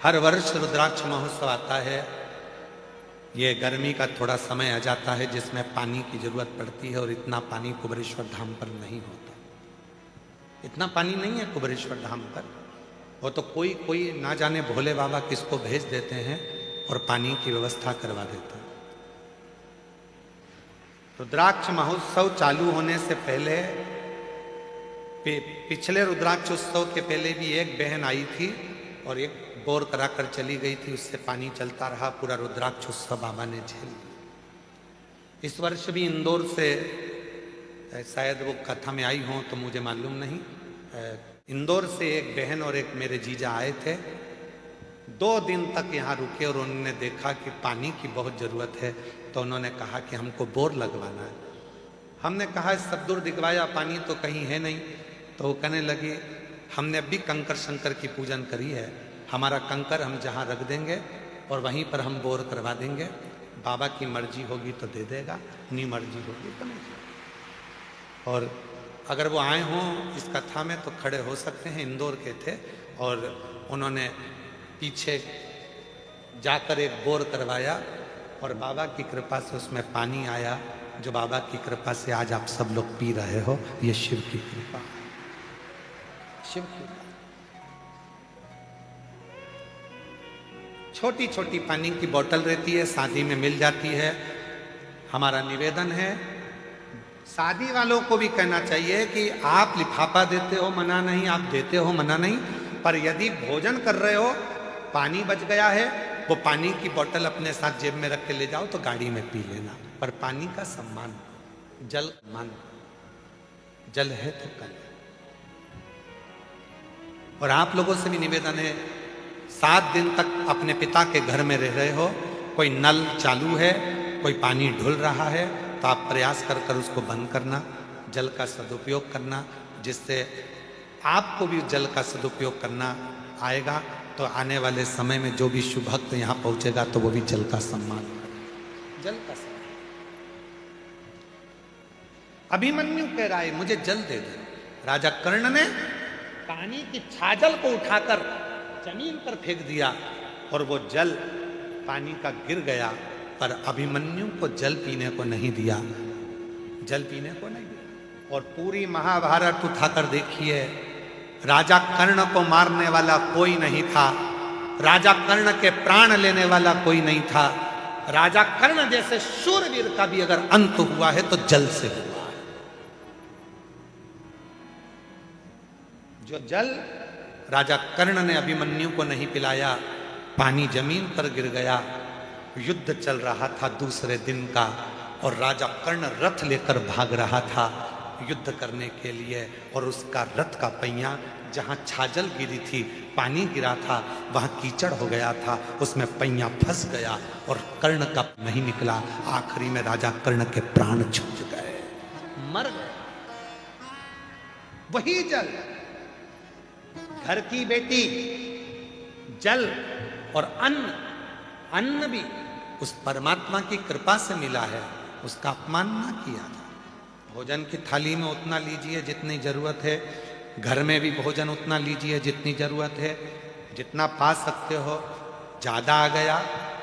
हर वर्ष रुद्राक्ष महोत्सव आता है। ये गर्मी का थोड़ा समय आ जाता है जिसमें पानी की जरूरत पड़ती है और इतना पानी कुबेरेश्वर धाम पर नहीं होता। इतना पानी नहीं है कुबेरेश्वर धाम पर। वो तो कोई कोई ना जाने भोले बाबा किसको भेज देते हैं और पानी की व्यवस्था करवा देते हैं। रुद्राक्ष महोत्सव चालू होने से पहले, पिछले रुद्राक्ष उत्सव के पहले भी एक बहन आई थी और एक बोर कराकर चली गई थी, उससे पानी चलता रहा। पूरा रुद्राक्ष उत्सव बाबा ने झेल लिया। इस वर्ष भी इंदौर से, शायद वो कथा में आई हों तो मुझे मालूम नहीं, इंदौर से एक बहन और एक मेरे जीजा आए थे। 2 दिन तक यहाँ रुके और उन्होंने देखा कि पानी की बहुत ज़रूरत है, तो उन्होंने कहा कि हमको बोर लगवाना है। हमने कहा सब दूर दिखवाया, पानी तो कहीं है नहीं। तो वो कहने लगी हमने अभी कंकर शंकर की पूजन करी है, हमारा कंकर हम जहाँ रख देंगे और वहीं पर हम बोर करवा देंगे, बाबा की मर्जी होगी तो दे देगा, नहीं मर्जी होगी तो नहीं। और अगर वो आए हों इस कथा में तो खड़े हो सकते हैं, इंदौर के थे और उन्होंने पीछे जाकर एक बोर करवाया और बाबा की कृपा से उसमें पानी आया, जो बाबा की कृपा से आज आप सब लोग पी रहे हो। ये शिव की कृपा, शिव की कृपा। छोटी छोटी पानी की बोतल रहती है, शादी में मिल जाती है। हमारा निवेदन है, शादी वालों को भी कहना चाहिए कि आप लिफाफा देते हो मना नहीं, आप देते हो मना नहीं, पर यदि भोजन कर रहे हो, पानी बच गया है, वो पानी की बोतल अपने साथ जेब में रख के ले जाओ तो गाड़ी में पी लेना, पर पानी का सम्मान, जल मान, जल है तो कल। और आप लोगों से भी निवेदन है, 7 दिन तक अपने पिता के घर में रह रहे हो, कोई नल चालू है, कोई पानी ढुल रहा है, तो आप प्रयास कर कर उसको बंद करना, जल का सदुपयोग करना, जिससे आपको भी जल का सदुपयोग करना आएगा। तो आने वाले समय में जो भी शुभ भक्त यहाँ पहुँचेगा तो वो भी जल का सम्मान करेगा, जल का सम्मान। अभिमन्यु कह रहा है मुझे जल दे दे। राजा कर्ण ने पानी की छाजल को उठाकर जमीन पर फेंक दिया और वो जल पानी का गिर गया, पर अभिमन्यु को जल पीने को नहीं दिया, जल पीने को नहीं दिया। और पूरी महाभारत उठाकर देखिए, राजा कर्ण को मारने वाला कोई नहीं था, राजा कर्ण के प्राण लेने वाला कोई नहीं था। राजा कर्ण जैसे शूरवीर का भी अगर अंत हुआ है तो जल से हुआ है। जो जल राजा कर्ण ने अभिमन्यु को नहीं पिलाया, पानी जमीन पर गिर गया। युद्ध चल रहा था दूसरे दिन का और राजा कर्ण रथ लेकर भाग रहा था युद्ध करने के लिए, और उसका रथ का पहिया जहां छाजल गिरी थी, पानी गिरा था, वहां कीचड़ हो गया था, उसमें पहिया फंस गया और कर्ण का नहीं निकला। आखिरी में राजा कर्ण के प्राण छूट गए, मर गए। वही जल, घर की बेटी, जल और अन्न, अन्न भी उस परमात्मा की कृपा से मिला है, उसका अपमान ना किया था। भोजन की थाली में उतना लीजिए जितनी जरूरत है, घर में भी भोजन उतना लीजिए जितनी जरूरत है, जितना पा सकते हो। ज़्यादा आ गया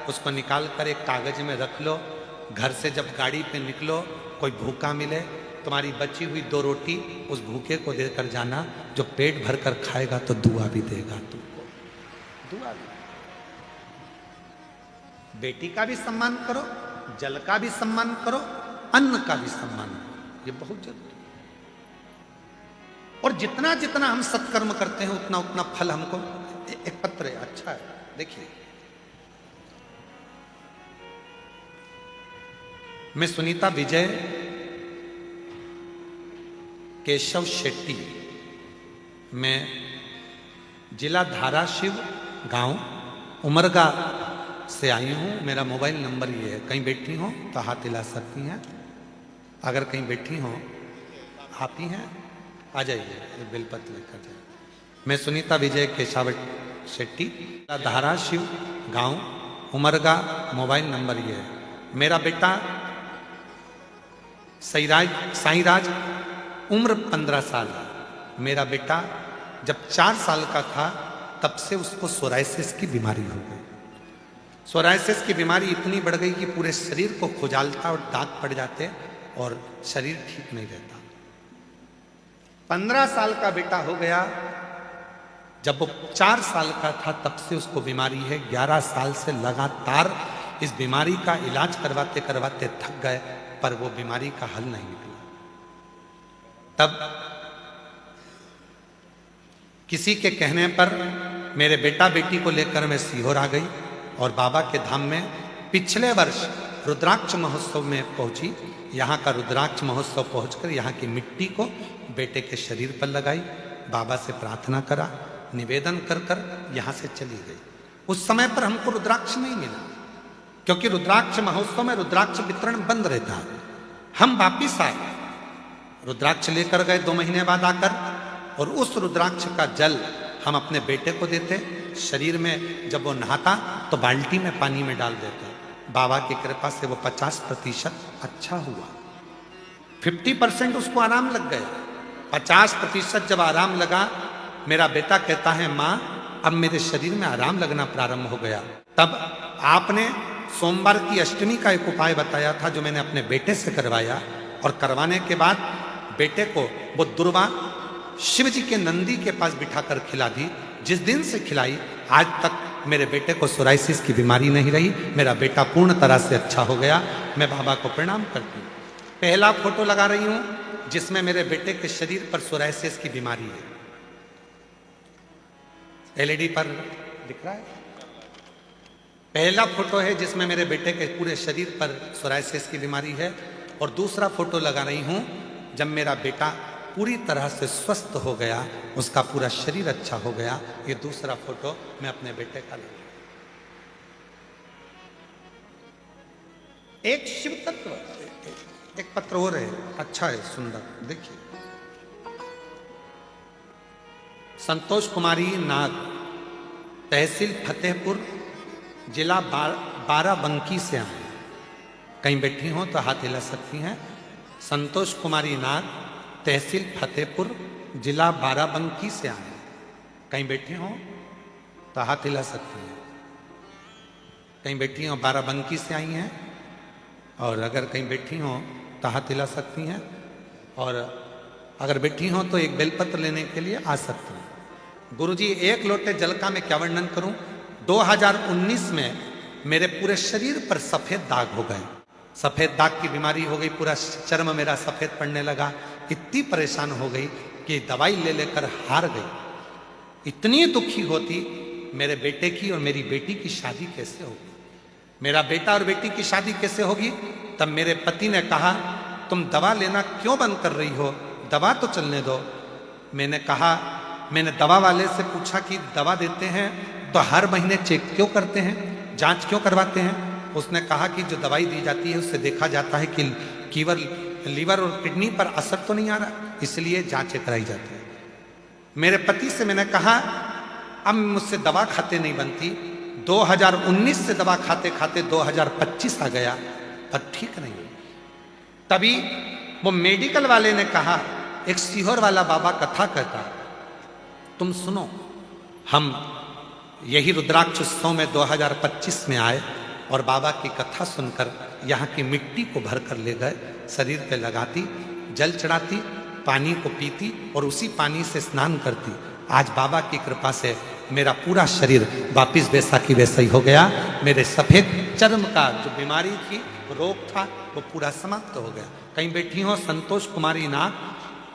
उसको निकाल कर एक कागज में रख लो, घर से जब गाड़ी पे निकलो कोई भूखा मिले, तुम्हारी बची हुई 2 रोटी उस भूखे को देकर जाना, जो पेट भर कर खाएगा तो दुआ भी देगा तुमको, दुआ भी। बेटी का भी सम्मान करो, जल का भी सम्मान करो, अन्न का भी सम्मान करो, ये बहुत जरूरी है। और जितना जितना हम सत्कर्म करते हैं उतना उतना फल हमको। एक पत्र है, अच्छा है, देखिए। मैं सुनीता विजय केशव शेट्टी, मैं जिला धाराशिव, गांव उमरगा से आई हूँ। मेरा मोबाइल नंबर ये है, कहीं बैठी हो तो हाथ हिला सकती हैं। अगर कहीं बैठी हो, आप ही हैं, आ जाइए, बेलपत्र लेकर जाइए। मैं सुनीता विजय केशव शेट्टी, धाराशिव, गांव उमरगा, मोबाइल नंबर ये है। मेरा बेटा साईराज, उम्र 15 साल। मेरा बेटा जब 4 साल का था तब से उसको सोराइसिस की बीमारी हो गई। सोराइसिस की बीमारी इतनी बढ़ गई कि पूरे शरीर को खुजालता और दाग पड़ जाते और शरीर ठीक नहीं रहता। 15 साल का बेटा हो गया, जब वो 4 साल का था तब से उसको बीमारी है। 11 साल से लगातार इस बीमारी का इलाज करवाते करवाते थक गए, पर वो बीमारी का हल नहीं निकला। तब किसी के कहने पर मेरे बेटा बेटी को लेकर मैं सीहोर आ गई और बाबा के धाम में पिछले वर्ष रुद्राक्ष महोत्सव में पहुंची। यहाँ का रुद्राक्ष महोत्सव पहुंचकर यहाँ की मिट्टी को बेटे के शरीर पर लगाई, बाबा से प्रार्थना करा, निवेदन कर कर यहाँ से चली गई। उस समय पर हमको रुद्राक्ष नहीं मिला, क्योंकि रुद्राक्ष महोत्सव में रुद्राक्ष वितरण बंद रहता है। हम वापिस आए, रुद्राक्ष लेकर गए 2 महीने बाद आकर, और उस रुद्राक्ष का जल हम अपने बेटे को देते। शरीर में जब वो नहाता तो बाल्टी में पानी में डाल देते। बाबा की कृपा से वो 50% अच्छा हुआ। 50% उसको आराम लग गया। 50% जब आराम लगा, मेरा बेटा कहता है माँ अब मेरे शरीर में आराम लगना प्रारंभ हो गया। तब आपने सोमवार की अष्टमी का एक उपाय बताया था, जो मैंने अपने बेटे से करवाया, और करवाने के बाद बेटे को वो दुर्वा शिव जी के नंदी के पास बिठाकर खिला दी। जिस दिन से खिलाई आज तक मेरे बेटे को सोराइसिस की बीमारी नहीं रही। मेरा बेटा पूर्ण तरह से अच्छा हो गया। मैं बाबा को प्रणाम करती हूँ। पहला फोटो लगा रही हूं जिसमें मेरे बेटे के शरीर पर सोराइसिस की बीमारी है। एलईडी पर दिख रहा है। पहला फोटो है जिसमें मेरे बेटे के पूरे शरीर पर सोराइसिस की बीमारी है, और दूसरा फोटो लगा रही हूं जब मेरा बेटा पूरी तरह से स्वस्थ हो गया, उसका पूरा शरीर अच्छा हो गया। ये दूसरा फोटो मैं अपने बेटे का लगा। एक शिव तत्व, एक पत्र और है, अच्छा है, सुंदर, देखिए। संतोष कुमारी नाग, तहसील फतेहपुर, जिला बाराबंकी से आए। कहीं बैठी हो तो हाथ हिला सकती हैं। संतोष कुमारी नाग, तहसील फतेहपुर, जिला बाराबंकी से आए। कहीं बैठी हो तो हाथ हिला सकती हैं। कहीं बैठी हो, बाराबंकी से आई हैं, और अगर कहीं बैठी हो तो हाथ हिला सकती हैं, और अगर बैठी हो तो एक बेलपत्र लेने के लिए आ सकती हैं। गुरुजी, एक लोटे जल का मैं क्या वर्णन करूं। 2019 में मेरे पूरे शरीर पर सफेद दाग हो गए। सफेद दाग की बीमारी हो गई, पूरा चर्म मेरा सफेद पड़ने लगा। इतनी परेशान हो गई कि दवाई ले लेकर हार गई। इतनी दुखी होती, मेरे बेटे की और मेरी बेटी की शादी कैसे होगी, मेरा बेटा और बेटी की शादी कैसे होगी। तब मेरे पति ने कहा तुम दवा लेना क्यों बंद कर रही हो, दवा तो चलने दो। मैंने दवा वाले से पूछा कि दवा देते हैं तो हर महीने चेक क्यों करते हैं, जांच क्यों करवाते हैं। उसने कहा कि जो दवाई दी जाती है उससे देखा जाता है कि लीवर और किडनी पर असर तो नहीं आ रहा, इसलिए जांचें कराई जाती है। मेरे पति से मैंने कहा अब मुझसे दवा खाते नहीं बनती। 2019 से दवा खाते खाते 2025 आ गया, पर ठीक नहीं। तभी वो मेडिकल वाले ने कहा, एक सीहोर वाला बाबा कथा कहता, तुम सुनो। हम यही रुद्राक्ष उत्सव में 2025 में आए और बाबा की कथा सुनकर यहाँ की मिट्टी को भर कर ले गए, शरीर पे लगाती, जल चढ़ाती, पानी को पीती और उसी पानी से स्नान करती। आज बाबा की कृपा से मेरा पूरा शरीर वापिस वैसा की वैसा ही हो गया। मेरे सफेद चर्म का जो बीमारी थी, रोग था, वो पूरा समाप्त हो गया। कहीं बैठी हो, संतोष कुमारी नाग,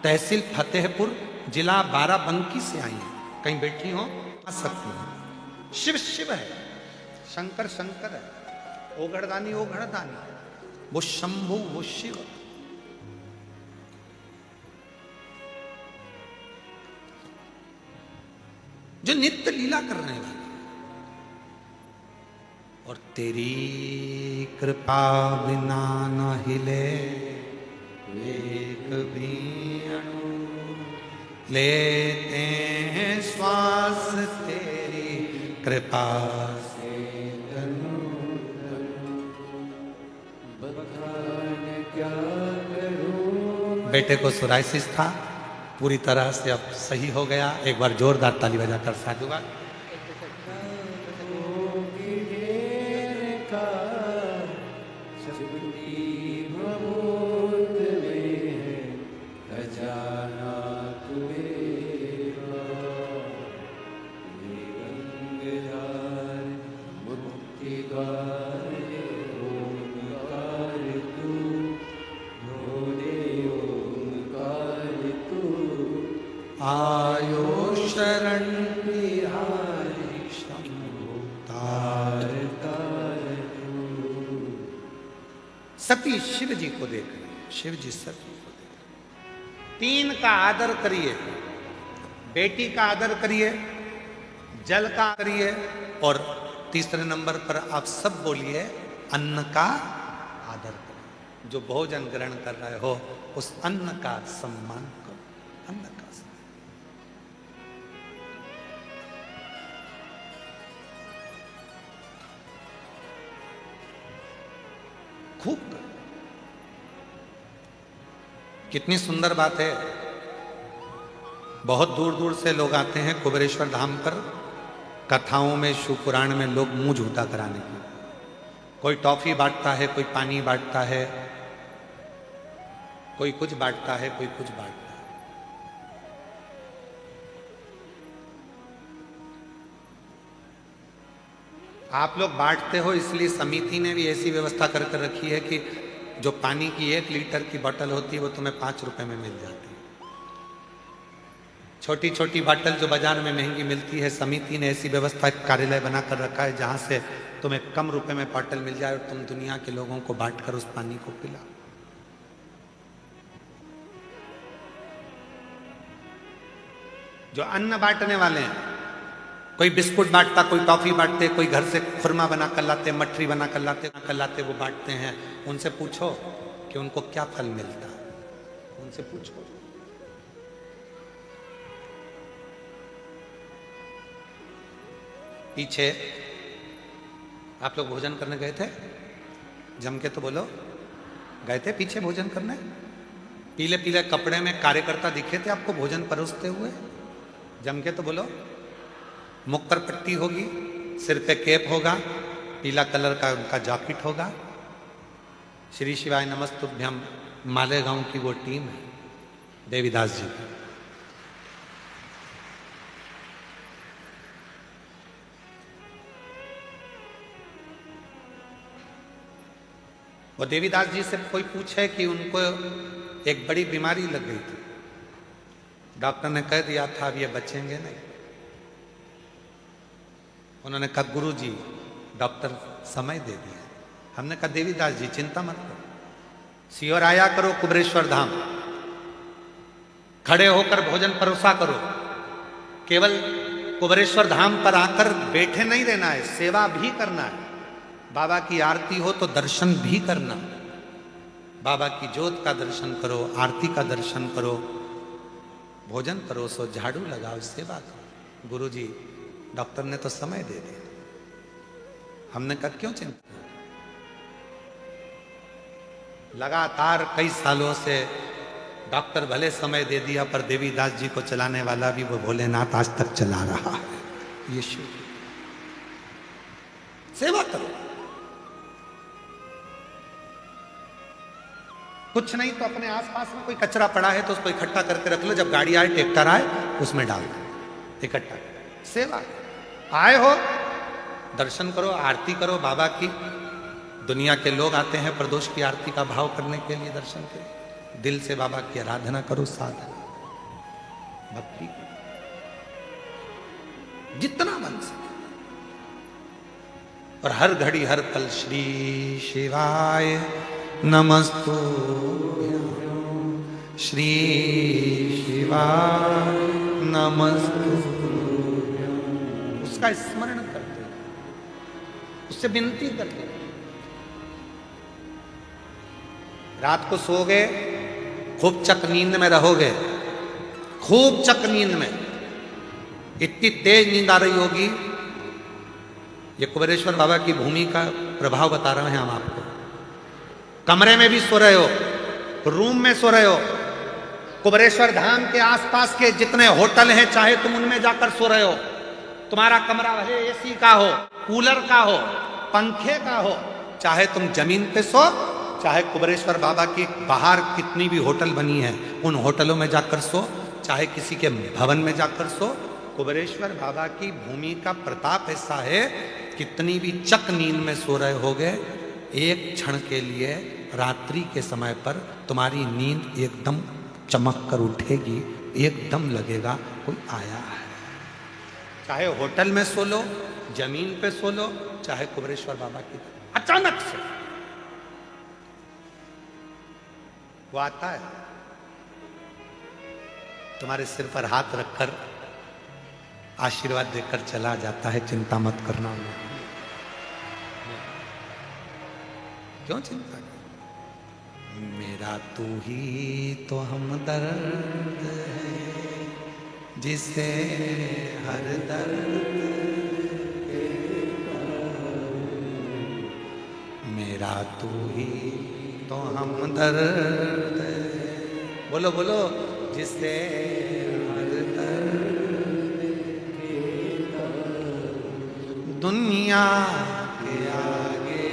तहसील फतेहपुर, जिला बाराबंकी से आई है। कहीं बैठी हो आ सकती हो। शिव शिव है, शंकर शंकर है, ओघड़दानी ओघड़दानी, वो शंभु वो शिव। जो नित्य लीला करने वाला। और तेरी कृपा बिना न हिले एक भी अणु, लेते हैं श्वास तेरी कृपा से तनु तनु। बखान क्या करूं। बेटे को सोराइसिस था, पूरी तरह से अब सही हो गया। एक बार जोरदार ताली बजाकर साधुवाद। आयो शरण बिहारी शंभो तार तार। सती शिव जी को देख रहे हैं, शिव जी सती को देख रहे। 3 का आदर करिए, बेटी का आदर करिए, जल का करिए, और तीसरे नंबर पर आप सब बोलिए अन्न का आदर करो। जो भोजन ग्रहण कर रहे हो उस अन्न का सम्मान करो, अन्न का सम्मान। खूब करो। कितनी सुंदर बात है। बहुत दूर दूर से लोग आते हैं कुबेरेश्वर धाम पर, कथाओं में, शिव पुराण में लोग मुंह झूठा कराने के। कोई टॉफी बांटता है, कोई पानी बांटता है, कोई कुछ बांटता है, कोई कुछ बांटता है। आप लोग बांटते हो इसलिए समिति ने भी ऐसी व्यवस्था कर रखी है कि जो पानी की 1 लीटर की बोतल होती है वो तुम्हें 5 रुपए में मिल जाती है। छोटी छोटी बोतल जो बाजार में महंगी मिलती है, समिति ने ऐसी व्यवस्था, कार्यालय बना कर रखा है जहां से तुम्हें कम रुपए में बोतल मिल जाए और तुम दुनिया के लोगों को बांटकर उस पानी को पिलाओ। जो अन्न बांटने वाले हैं, कोई बिस्कुट बांटता, कोई टॉफी बांटते, कोई घर से खुरमा बना कर लाते, मठरी बना कर लाते, वो बांटते हैं। उनसे पूछो कि उनको क्या फल मिलता है, उनसे पूछो। पीछे आप लोग भोजन करने गए थे, जम के तो बोलो, गए थे पीछे भोजन करने? पीले पीले कपड़े में कार्यकर्ता दिखे थे आपको भोजन परोसते हुए? जम के तो बोलो। मुख पर पट्टी होगी, सिर पे कैप होगा, पीला कलर का उनका जैकेट होगा। श्री शिवाय नमस्तुभ्यम मालेगांव की वो टीम है देवीदास जी की। वो देवीदास जी से कोई पूछे कि उनको एक बड़ी बीमारी लग गई थी, डॉक्टर ने कह दिया था अब ये बचेंगे नहीं। उन्होंने कहा गुरु जी डॉक्टर समय दे दिया। हमने कहा देवीदास जी चिंता मत करो, सियोर आया करो कुबेरेश्वर धाम, खड़े होकर भोजन परोसा करो। केवल कुबेरेश्वर धाम पर आकर बैठे नहीं रहना है, सेवा भी करना है। बाबा की आरती हो तो दर्शन भी करना, बाबा की ज्योत का दर्शन करो, आरती का दर्शन करो, भोजन परोसो, झाड़ू लगाओ, सेवा करो। गुरु जी डॉक्टर ने तो समय दे दिया। हमने कहा क्यों चिंता? लगातार कई सालों से डॉक्टर भले समय दे दिया, पर देवीदास जी को चलाने वाला भी वो भोलेनाथ आज तक चला रहा है। ये शिव सेवा करो। कुछ नहीं तो अपने आसपास में कोई कचरा पड़ा है तो उसको इकट्ठा करके रख लो, जब गाड़ी आए, ट्रैक्टर आए, उसमें डाल दो, इकट्ठा सेवा। आए हो दर्शन करो, आरती करो बाबा की। दुनिया के लोग आते हैं प्रदोष की आरती का भाव करने के लिए, दर्शन के लिए। दिल से बाबा की आराधना करो, साधना भक्ति जितना बन सके, और हर घड़ी हर पल श्री शिवाय नमस्तुभ्यं, श्री शिवाय नमस्तुभ्यं, उसका स्मरण करते, उससे विनती करते। रात को सोओगे, खूब चक नींद में रहोगे, खूब चक नींद में, इतनी तेज नींद आ रही होगी। ये कुबेरेश्वर बाबा की भूमि का प्रभाव बता रहे हैं हम आपको। कमरे में भी सो रहे हो, रूम में सो रहे हो, कुबेरेश्वर धाम के आसपास के जितने होटल हैं चाहे तुम उनमें जाकर सो रहे हो। तुम्हारा कमरा भले एसी का हो, कूलर का हो, पंखे का हो, चाहे तुम जमीन पे सो, चाहे कुबेरेश्वर बाबा की बाहर कितनी भी होटल बनी है उन होटलों में जाकर सो, चाहे किसी के भवन में जाकर सो। कुबेरेश्वर बाबा की भूमि का प्रताप ऐसा है, कितनी भी चक नींद में सो रहे होगे, एक क्षण के लिए रात्रि के समय पर तुम्हारी नींद एकदम चमक कर उठेगी, एकदम लगेगा कोई आया है। चाहे होटल में सो लो, जमीन पे सो लो, चाहे कुबेरेश्वर बाबा की, अचानक से वो आता है, तुम्हारे सिर पर हाथ रखकर आशीर्वाद देकर चला जाता है, चिंता मत करना। क्यों चिंता कर? मेरा तू ही तो हमदर्द है, जिसे हर दर्द मेरा तू ही तो हमदर्द है। बोलो बोलो, जिसे हर दर्द दुनिया के आगे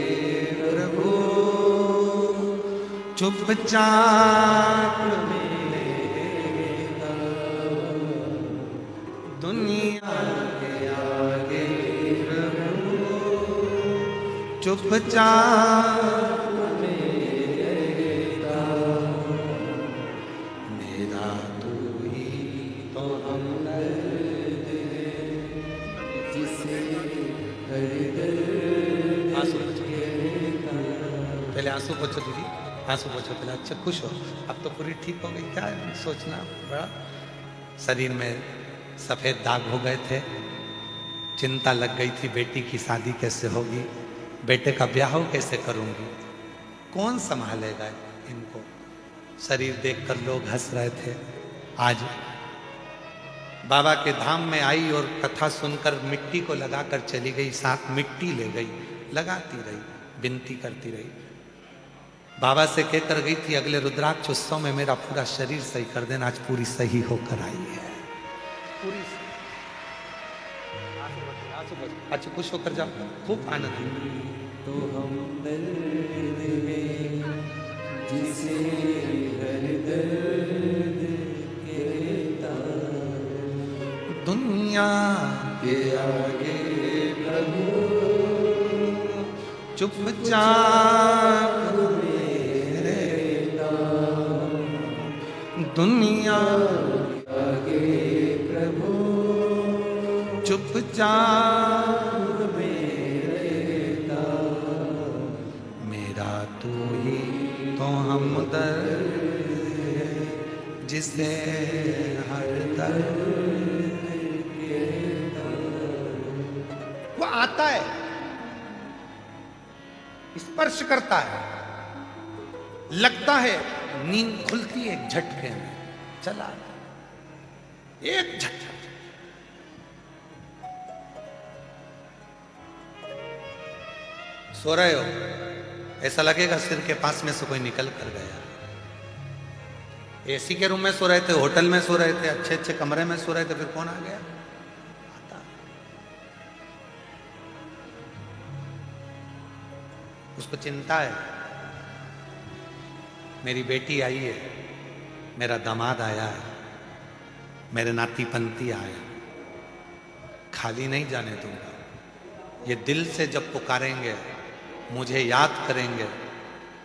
प्रभु चुपचाप मिलेगा, दुनिया के आगे प्रभु चुपचाप मिलेगा, मेरा तू ही तो हमदर्द है, जिसे आंसू पहले आंसू पोछो दीदी, आंसू पोछो पहले। अच्छा खुश हो, अब तो पूरी ठीक हो गई। क्या सोचना बड़ा, शरीर में सफेद दाग हो गए थे, चिंता लग गई थी बेटी की शादी कैसे होगी, बेटे का ब्याह कैसे करूंगी, कौन संभालेगा इनको। शरीर देखकर लोग हंस रहे थे। आज बाबा के धाम में आई और कथा सुनकर मिट्टी को लगाकर चली गई, साथ मिट्टी ले गई, लगाती रही, विनती करती रही। बाबा से कहकर गई थी अगले रुद्राक्ष उत्सव में मेरा पूरा शरीर सही कर देना। आज पूरी सही होकर आई है, पूरी अच्छा खुश होकर जाओ, खूब आनंद। तो हम दर्द में जिसे हर दर्द कहता, दुनिया के आगे प्रभु चुपचाप रहता, दुनिया के आगे प्रभु चुपचाप मेरा तू ही तो हमदर्द है, जिसे हर दर्द वो आता है, स्पर्श करता है, लगता है, नींद खुलती है एक झटके में, चला एक झटका। सो रहे हो, ऐसा लगेगा सिर के पास में से कोई निकल कर गया। एसी के रूम में सो रहे थे, होटल में सो रहे थे, अच्छे अच्छे कमरे में सो रहे थे, फिर कौन आ गया? आता। उसको चिंता है, मेरी बेटी आई है, मेरा दामाद आया है, मेरे नाती पंती आया, खाली नहीं जाने दूंगा। ये दिल से जब पुकारेंगे, मुझे याद करेंगे,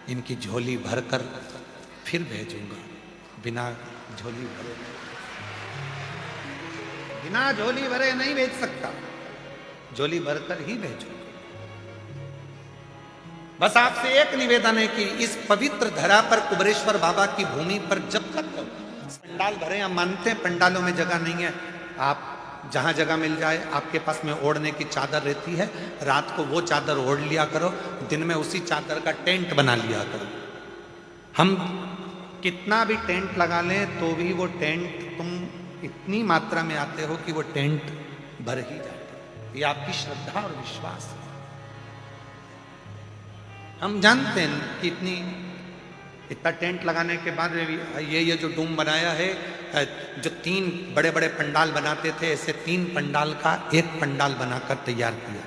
इनकी झोली भरकर फिर भेजूंगा। बिना झोली भरे, बिना झोली भरे नहीं भेज सकता, झोली भरकर ही भेजूंगा। बस आपसे एक निवेदन है कि इस पवित्र धरा पर, कुबरेश्वर बाबा की भूमि पर जब तक पंडाल भरे, हम मानते हैं पंडालों में जगह नहीं है, आप जहां जगह मिल जाए, आपके पास में ओढ़ने की चादर रहती है, रात को वो चादर ओढ़ लिया करो, दिन में उसी चादर का टेंट बना लिया करो। हम कितना भी टेंट लगा लें तो भी वो टेंट, तुम इतनी मात्रा में आते हो कि वो टेंट भर ही जाता। ये आपकी श्रद्धा और विश्वास है। हम जानते हैं कि इतना टेंट लगाने के बाद ये जो डूम बनाया है, जो 3 बड़े बड़े पंडाल बनाते थे, ऐसे 3 पंडाल का एक पंडाल बनाकर तैयार किया।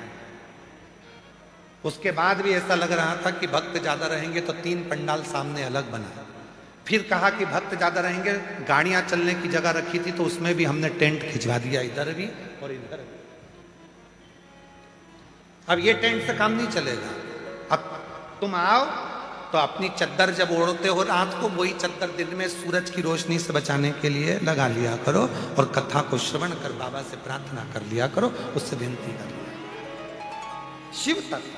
उसके बाद भी ऐसा लग रहा था कि भक्त ज्यादा रहेंगे तो 3 पंडाल सामने अलग बना। फिर कहा कि भक्त ज्यादा रहेंगे, गाड़ियां चलने की जगह रखी थी तो उसमें भी हमने टेंट खिंचवा दिया, इधर भी और इधर भी। अब ये टेंट से काम नहीं चलेगा। अब तुम आओ तो अपनी चद्दर जब ओढ़ते हो रात को, वही चद्दर दिन में सूरज की रोशनी से बचाने के लिए लगा लिया करो और कथा को श्रवण कर बाबा से प्रार्थना कर लिया करो, उससे विनती कर लिया। शिव तत्व।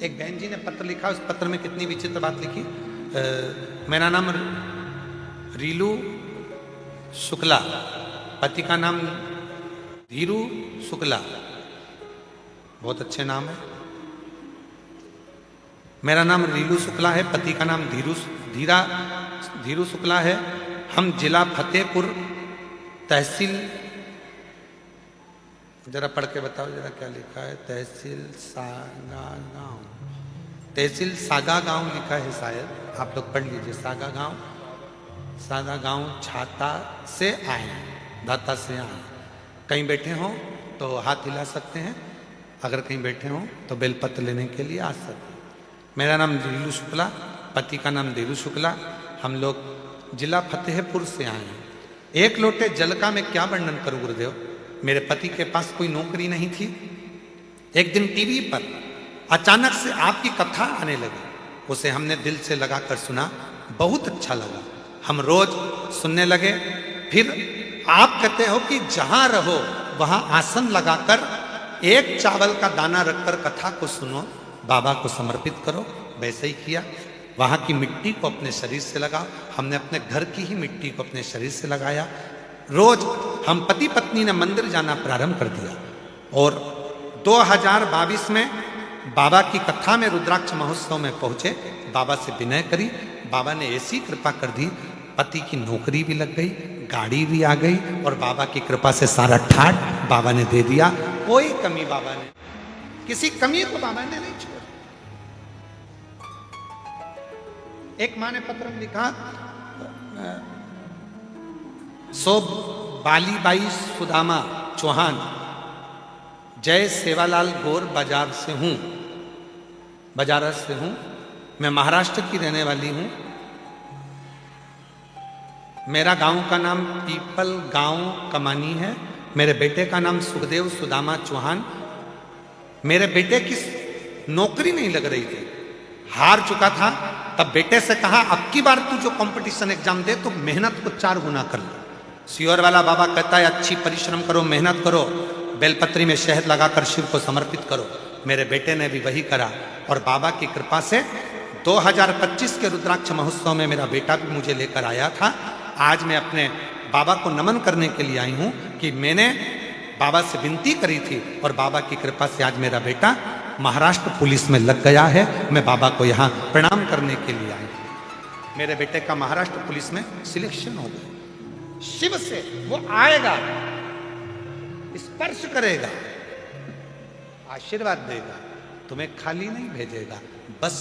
एक बहन जी ने पत्र लिखा, उस पत्र में कितनी विचित्र बात लिखी। मेरा नाम रीलू शुक्ला, पति का नाम धीरू शुक्ला, बहुत अच्छे नाम है। मेरा नाम रीलू शुक्ला है, पति का नाम धीरू शुक्ला है। हम जिला फतेहपुर, तहसील, जरा पढ़ के बताओ जरा क्या लिखा है। तहसील सागा गांव लिखा है, शायद आप लोग पढ़ लीजिए। सागा गांव छाता से आए, दाता से आए। कहीं बैठे हो तो हाथ हिला सकते हैं, अगर कहीं बैठे हो तो बेलपत्र लेने के लिए आ सकते हैं। मेरा नाम रीलू शुक्ला, पति का नाम धीरू शुक्ला। हम लोग जिला फतेहपुर से आए हैं। एक लोटे जल का मैं क्या वर्णन करूं गुरुदेव। मेरे पति के पास कोई नौकरी नहीं थी। एक दिन टीवी पर अचानक से आपकी कथा आने लगी, उसे हमने दिल से लगाकर सुना, बहुत अच्छा लगा। हम रोज सुनने लगे। फिर आप कहते हो कि जहां रहो वहां आसन लगाकर एक चावल का दाना रखकर कथा को सुनो, बाबा को समर्पित करो। वैसे ही किया। वहां की मिट्टी को अपने शरीर से लगाओ। हमने अपने घर की ही मिट्टी को अपने शरीर से लगाया। रोज हम पति पत्नी ने मंदिर जाना प्रारंभ कर दिया। और 2022 में बाबा की कथा में रुद्राक्ष महोत्सव में पहुंचे, बाबा से विनय करी। बाबा ने ऐसी कृपा कर दी, पति की नौकरी भी लग गई, गाड़ी भी आ गई, और बाबा की कृपा से सारा ठाट बाबा ने दे दिया। कोई कमी बाबा ने, किसी कमी को बाबा ने नहीं छोड़ा। एक माँ ने पत्र में लिखा, सो बालीबाई सुदामा चौहान, जय सेवालाल गौर बाजारस से हूं। मैं महाराष्ट्र की रहने वाली हूं। मेरा गांव का नाम पीपल गांव कमानी है। मेरे बेटे का नाम सुखदेव सुदामा चौहान। मेरे बेटे की नौकरी नहीं लग रही थी, हार चुका था। तब बेटे से कहा, अब की बार तू जो कंपटीशन एग्जाम दे तो मेहनत को 4 गुना कर ले। सियोर वाला बाबा कहता है, अच्छी परिश्रम करो, मेहनत करो, बेलपत्री में शहद लगाकर शिव को समर्पित करो। मेरे बेटे ने भी वही करा, और बाबा की कृपा से 2025 के रुद्राक्ष महोत्सव में मेरा बेटा भी मुझे लेकर आया था। आज मैं अपने बाबा को नमन करने के लिए आई हूं कि मैंने बाबा से विनती करी थी, और बाबा की कृपा से आज मेरा बेटा महाराष्ट्र पुलिस में लग गया है। मैं बाबा को यहाँ प्रणाम करने के लिए आई। मेरे बेटे का महाराष्ट्र पुलिस में सिलेक्शन हो गया। शिव से वो आएगा, स्पर्श करेगा, आशीर्वाद देगा, तुम्हें खाली नहीं भेजेगा। बस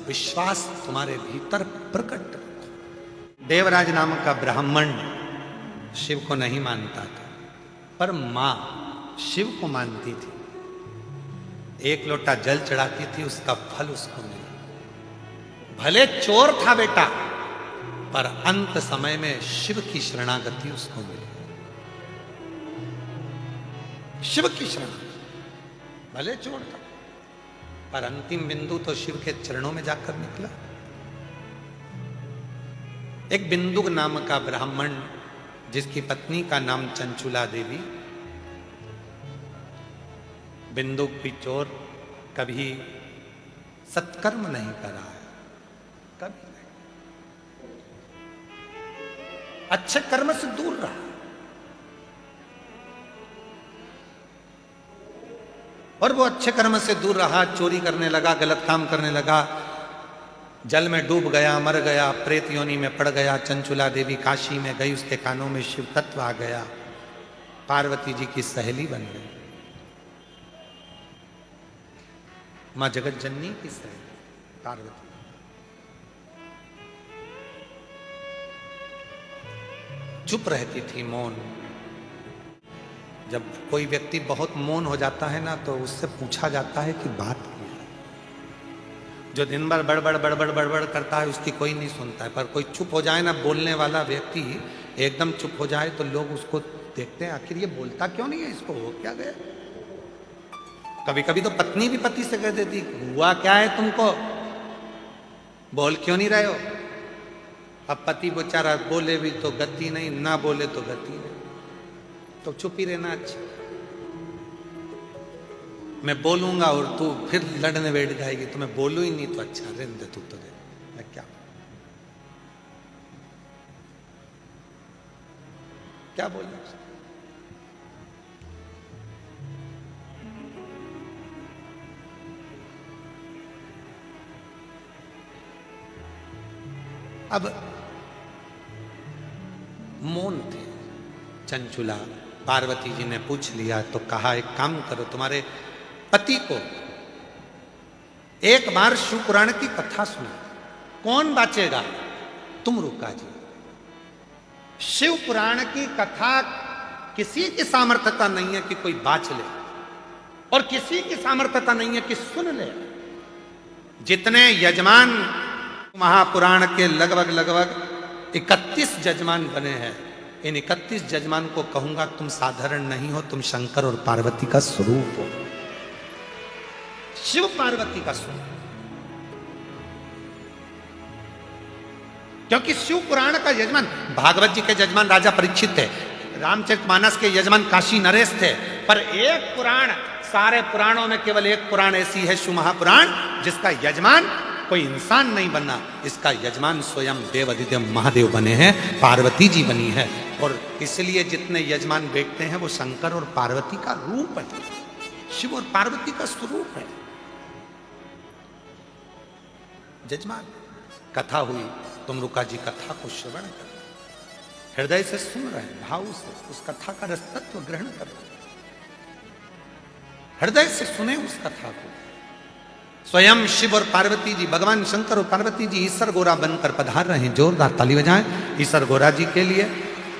विश्वास तुम्हारे भीतर प्रकट रखो। देवराज नाम का ब्राह्मण शिव को नहीं मानता था, पर मां शिव को मानती थी। एक लोटा जल चढ़ाती थी, उसका फल उसको मिला। भले चोर था बेटा, पर अंत समय में शिव की शरणागति उसको मिली। शिव की शरणागति, भले चोर था, पर अंतिम बिंदु तो शिव के चरणों में जाकर निकला। एक बिंदु नाम का ब्राह्मण, जिसकी पत्नी का नाम चंचुला देवी। बिंदुक भी चोर, कभी सत्कर्म नहीं करा है, कभी नहीं, अच्छे कर्म से दूर रहा। और वो अच्छे कर्म से दूर रहा, चोरी करने लगा, गलत काम करने लगा, जल में डूब गया, मर गया, प्रेत योनि में पड़ गया। चंचुला देवी काशी में गई, उसके कानों में शिव तत्व आ गया, पार्वती जी की सहेली बन गई, मां जगत जननी की सहेली पार्वती। चुप रहती थी, मौन। जब कोई व्यक्ति बहुत मौन हो जाता है ना, तो उससे पूछा जाता है कि बात क्या है। जो दिन भर बड़बड़ करता है, उसकी कोई नहीं सुनता है। पर कोई चुप हो जाए ना, बोलने वाला व्यक्ति एकदम चुप हो जाए, तो लोग उसको देखते हैं, आखिर ये बोलता क्यों नहीं है, इसको हो क्या गया। कभी कभी तो पत्नी भी पति से कह देती, हुआ क्या है तुमको, बोल क्यों नहीं रहे हो। अब पति बेचारा बोले भी तो गति नहीं, ना बोले तो गति नहीं, तो चुप ही रहना अच्छा। मैं बोलूंगा और तू फिर लड़ने बैठ जाएगी, तो मैं बोलू ही नहीं तो अच्छा, रहने दे तू, तो दे मैं क्या। क्या बोल रहे? अब मौन थे चंचुला। पार्वती जी ने पूछ लिया तो कहा एक काम करो, तुम्हारे पति को एक बार शिव पुराण की कथा सुना। कौन बाचेगा? तुम रुका जी। शिव पुराण की कथा किसी की सामर्थ्यता नहीं है कि कोई बाच ले, और किसी की सामर्थ्यता नहीं है कि सुन ले। जितने यजमान महापुराण के लगभग 31 जजमान बने हैं, इन 31 जजमान को कहूंगा तुम साधारण नहीं हो, तुम शंकर और पार्वती का स्वरूप हो, शिव पार्वती का स्वरूप। क्योंकि शिव पुराण का यजमान, भागवत जी के यजमान राजा परीक्षित थे, रामचरितमानस के यजमान काशी नरेश थे, पर एक पुराण, सारे पुराणों में केवल एक पुराण ऐसी है, शिव महापुराण, जिसका यजमान कोई इंसान नहीं बना, इसका यजमान स्वयं देव अधिदेव महादेव बने हैं, पार्वती जी बनी है। और इसलिए जितने यजमान बैठते हैं वो शंकर और पार्वती का रूप है, शिव और पार्वती का स्वरूप है। यजमान कथा हुई, तुम रुका जी कथा को श्रवण करो, हृदय से सुन रहे हैं, भाव से उस कथा का रसतत्व ग्रहण करो, हृदय से सुने उस कथा को। स्वयं शिव और पार्वती जी, भगवान शंकर और पार्वती जी ईसर गोरा बनकर पधार रहे हैं। जोरदार ताली बजाएं ईसर गोरा जी के लिए,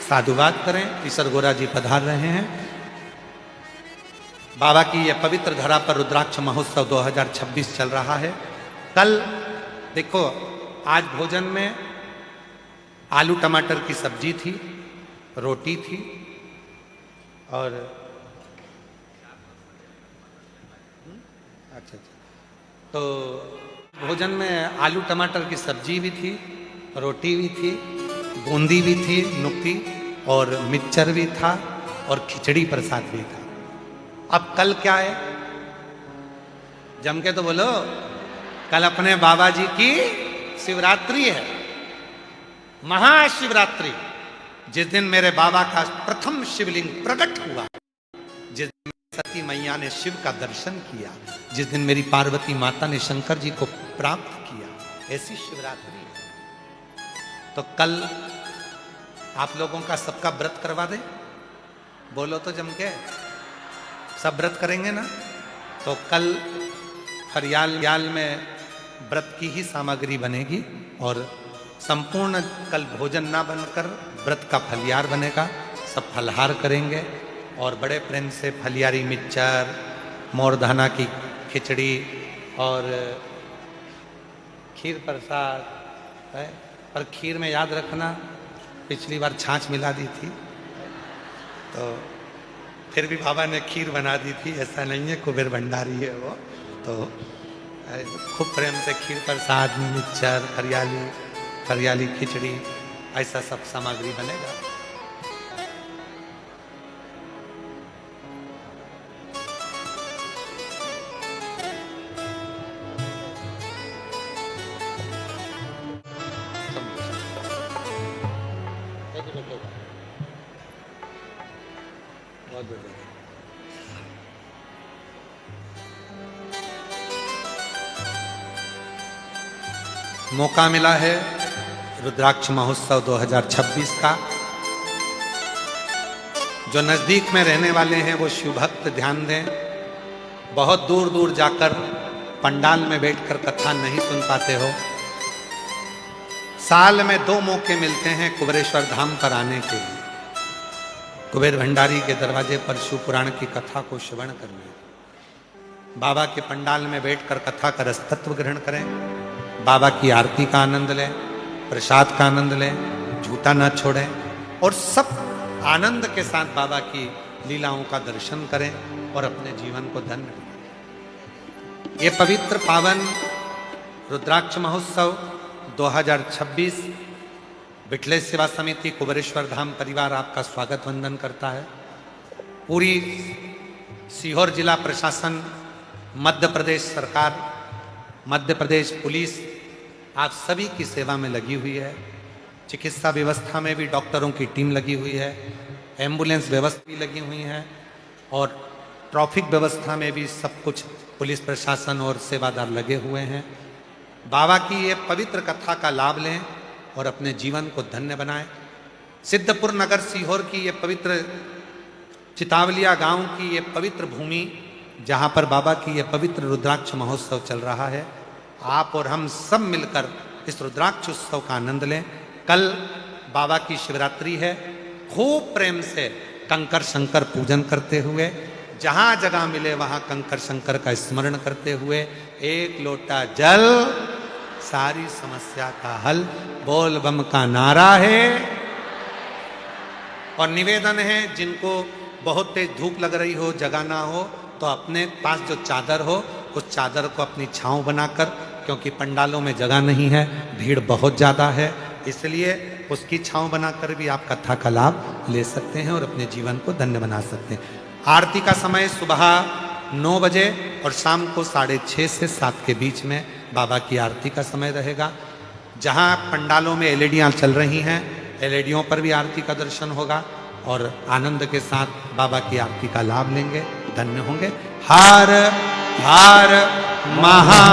साधुवाद करें। ईसर गोरा जी पधार रहे हैं। बाबा की यह पवित्र धरा पर रुद्राक्ष महोत्सव 2026 चल रहा है। कल देखो, आज भोजन में आलू टमाटर की सब्जी थी, रोटी थी, और अच्छा, तो भोजन में आलू टमाटर की सब्जी भी थी, रोटी भी थी, बूंदी भी थी, नुक्ती, और मिक्सचर भी था, और खिचड़ी प्रसाद भी था। अब कल क्या है? जम के तो बोलो, कल अपने बाबा जी की शिवरात्रि है, महाशिवरात्रि। जिस दिन मेरे बाबा का प्रथम शिवलिंग प्रकट हुआ, जिस दिन सती मैया ने शिव का दर्शन किया, जिस दिन मेरी पार्वती माता ने शंकर जी को प्राप्त किया, ऐसी शिवरात्रि है। तो कल आप लोगों का सबका व्रत करवा दे, बोलो तो जम के, सब व्रत करेंगे ना? तो कल फरियाल में व्रत की ही सामग्री बनेगी, और संपूर्ण कल भोजन ना बनकर व्रत का फलियार बनेगा। सब फलहार करेंगे, और बड़े प्रेम से फलियारी मिक्सचर, मोरधाना की खिचड़ी और खीर प्रसाद है। पर खीर में याद रखना, पिछली बार छाछ मिला दी थी, तो फिर भी बाबा ने खीर बना दी थी, ऐसा नहीं है कुबेर भंडारी है वो। तो खूब प्रेम से खीर प्रसाद, मिक्सचर, हरियाली खिचड़ी, ऐसा सब सामग्री बनेगा। बहुत बढ़िया। मौका मिला है रुद्राक्ष महोत्सव 2026 का। जो नजदीक में रहने वाले हैं वो शिव भक्त ध्यान दें। बहुत दूर दूर जाकर पंडाल में बैठकर कथा नहीं सुन पाते हो, साल में 2 मौके मिलते हैं कुबेरेश्वर धाम पर आने के लिए, कुबेर भंडारी के दरवाजे पर शिव पुराण की कथा को श्रवण करने। बाबा के पंडाल में बैठकर कथा का रसतत्व ग्रहण करें, बाबा की आरती का आनंद लें, प्रसाद का आनंद लें, झूठा न छोड़ें, और सब आनंद के साथ बाबा की लीलाओं का दर्शन करें और अपने जीवन को धन्य बनाएं। ये पवित्र पावन रुद्राक्ष महोत्सव 2026 बिटले सेवा समिति कुबेरेश्वर धाम परिवार आपका स्वागत वंदन करता है। पूरी सीहोर जिला प्रशासन, मध्य प्रदेश सरकार, मध्य प्रदेश पुलिस आप सभी की सेवा में लगी हुई है। चिकित्सा व्यवस्था में भी डॉक्टरों की टीम लगी हुई है, एम्बुलेंस व्यवस्था भी लगी हुई है और ट्रैफिक व्यवस्था में भी सब कुछ पुलिस प्रशासन और सेवादार लगे हुए हैं। बाबा की ये पवित्र कथा का लाभ लें और अपने जीवन को धन्य बनाएं। सिद्धपुर नगर सीहोर की ये पवित्र चितावलिया गांव की ये पवित्र भूमि जहां पर बाबा की ये पवित्र रुद्राक्ष महोत्सव चल रहा है, आप और हम सब मिलकर इस रुद्राक्ष उत्सव का आनंद लें। कल बाबा की शिवरात्रि है। खूब प्रेम से कंकर शंकर पूजन करते हुए, जहां जगह मिले वहां कंकर शंकर का स्मरण करते हुए, एक लोटा जल सारी समस्या का हल, बोल बम का नारा है। और निवेदन है, जिनको बहुत तेज धूप लग रही हो, जगह ना हो, तो अपने पास जो चादर हो उस चादर को अपनी छांव बनाकर, क्योंकि पंडालों में जगह नहीं है, भीड़ बहुत ज़्यादा है, इसलिए उसकी छांव बनाकर भी आप कथा का लाभ ले सकते हैं और अपने जीवन को धन्य बना सकते हैं। आरती का समय सुबह 9 बजे और शाम को 6:30 से 7 के बीच में बाबा की आरती का समय रहेगा। जहां पंडालों में एलईडियां चल रही हैं, एलईडियों पर भी आरती का दर्शन होगा और आनंद के साथ बाबा की आरती का लाभ लेंगे, धन्य होंगे। हर हर महा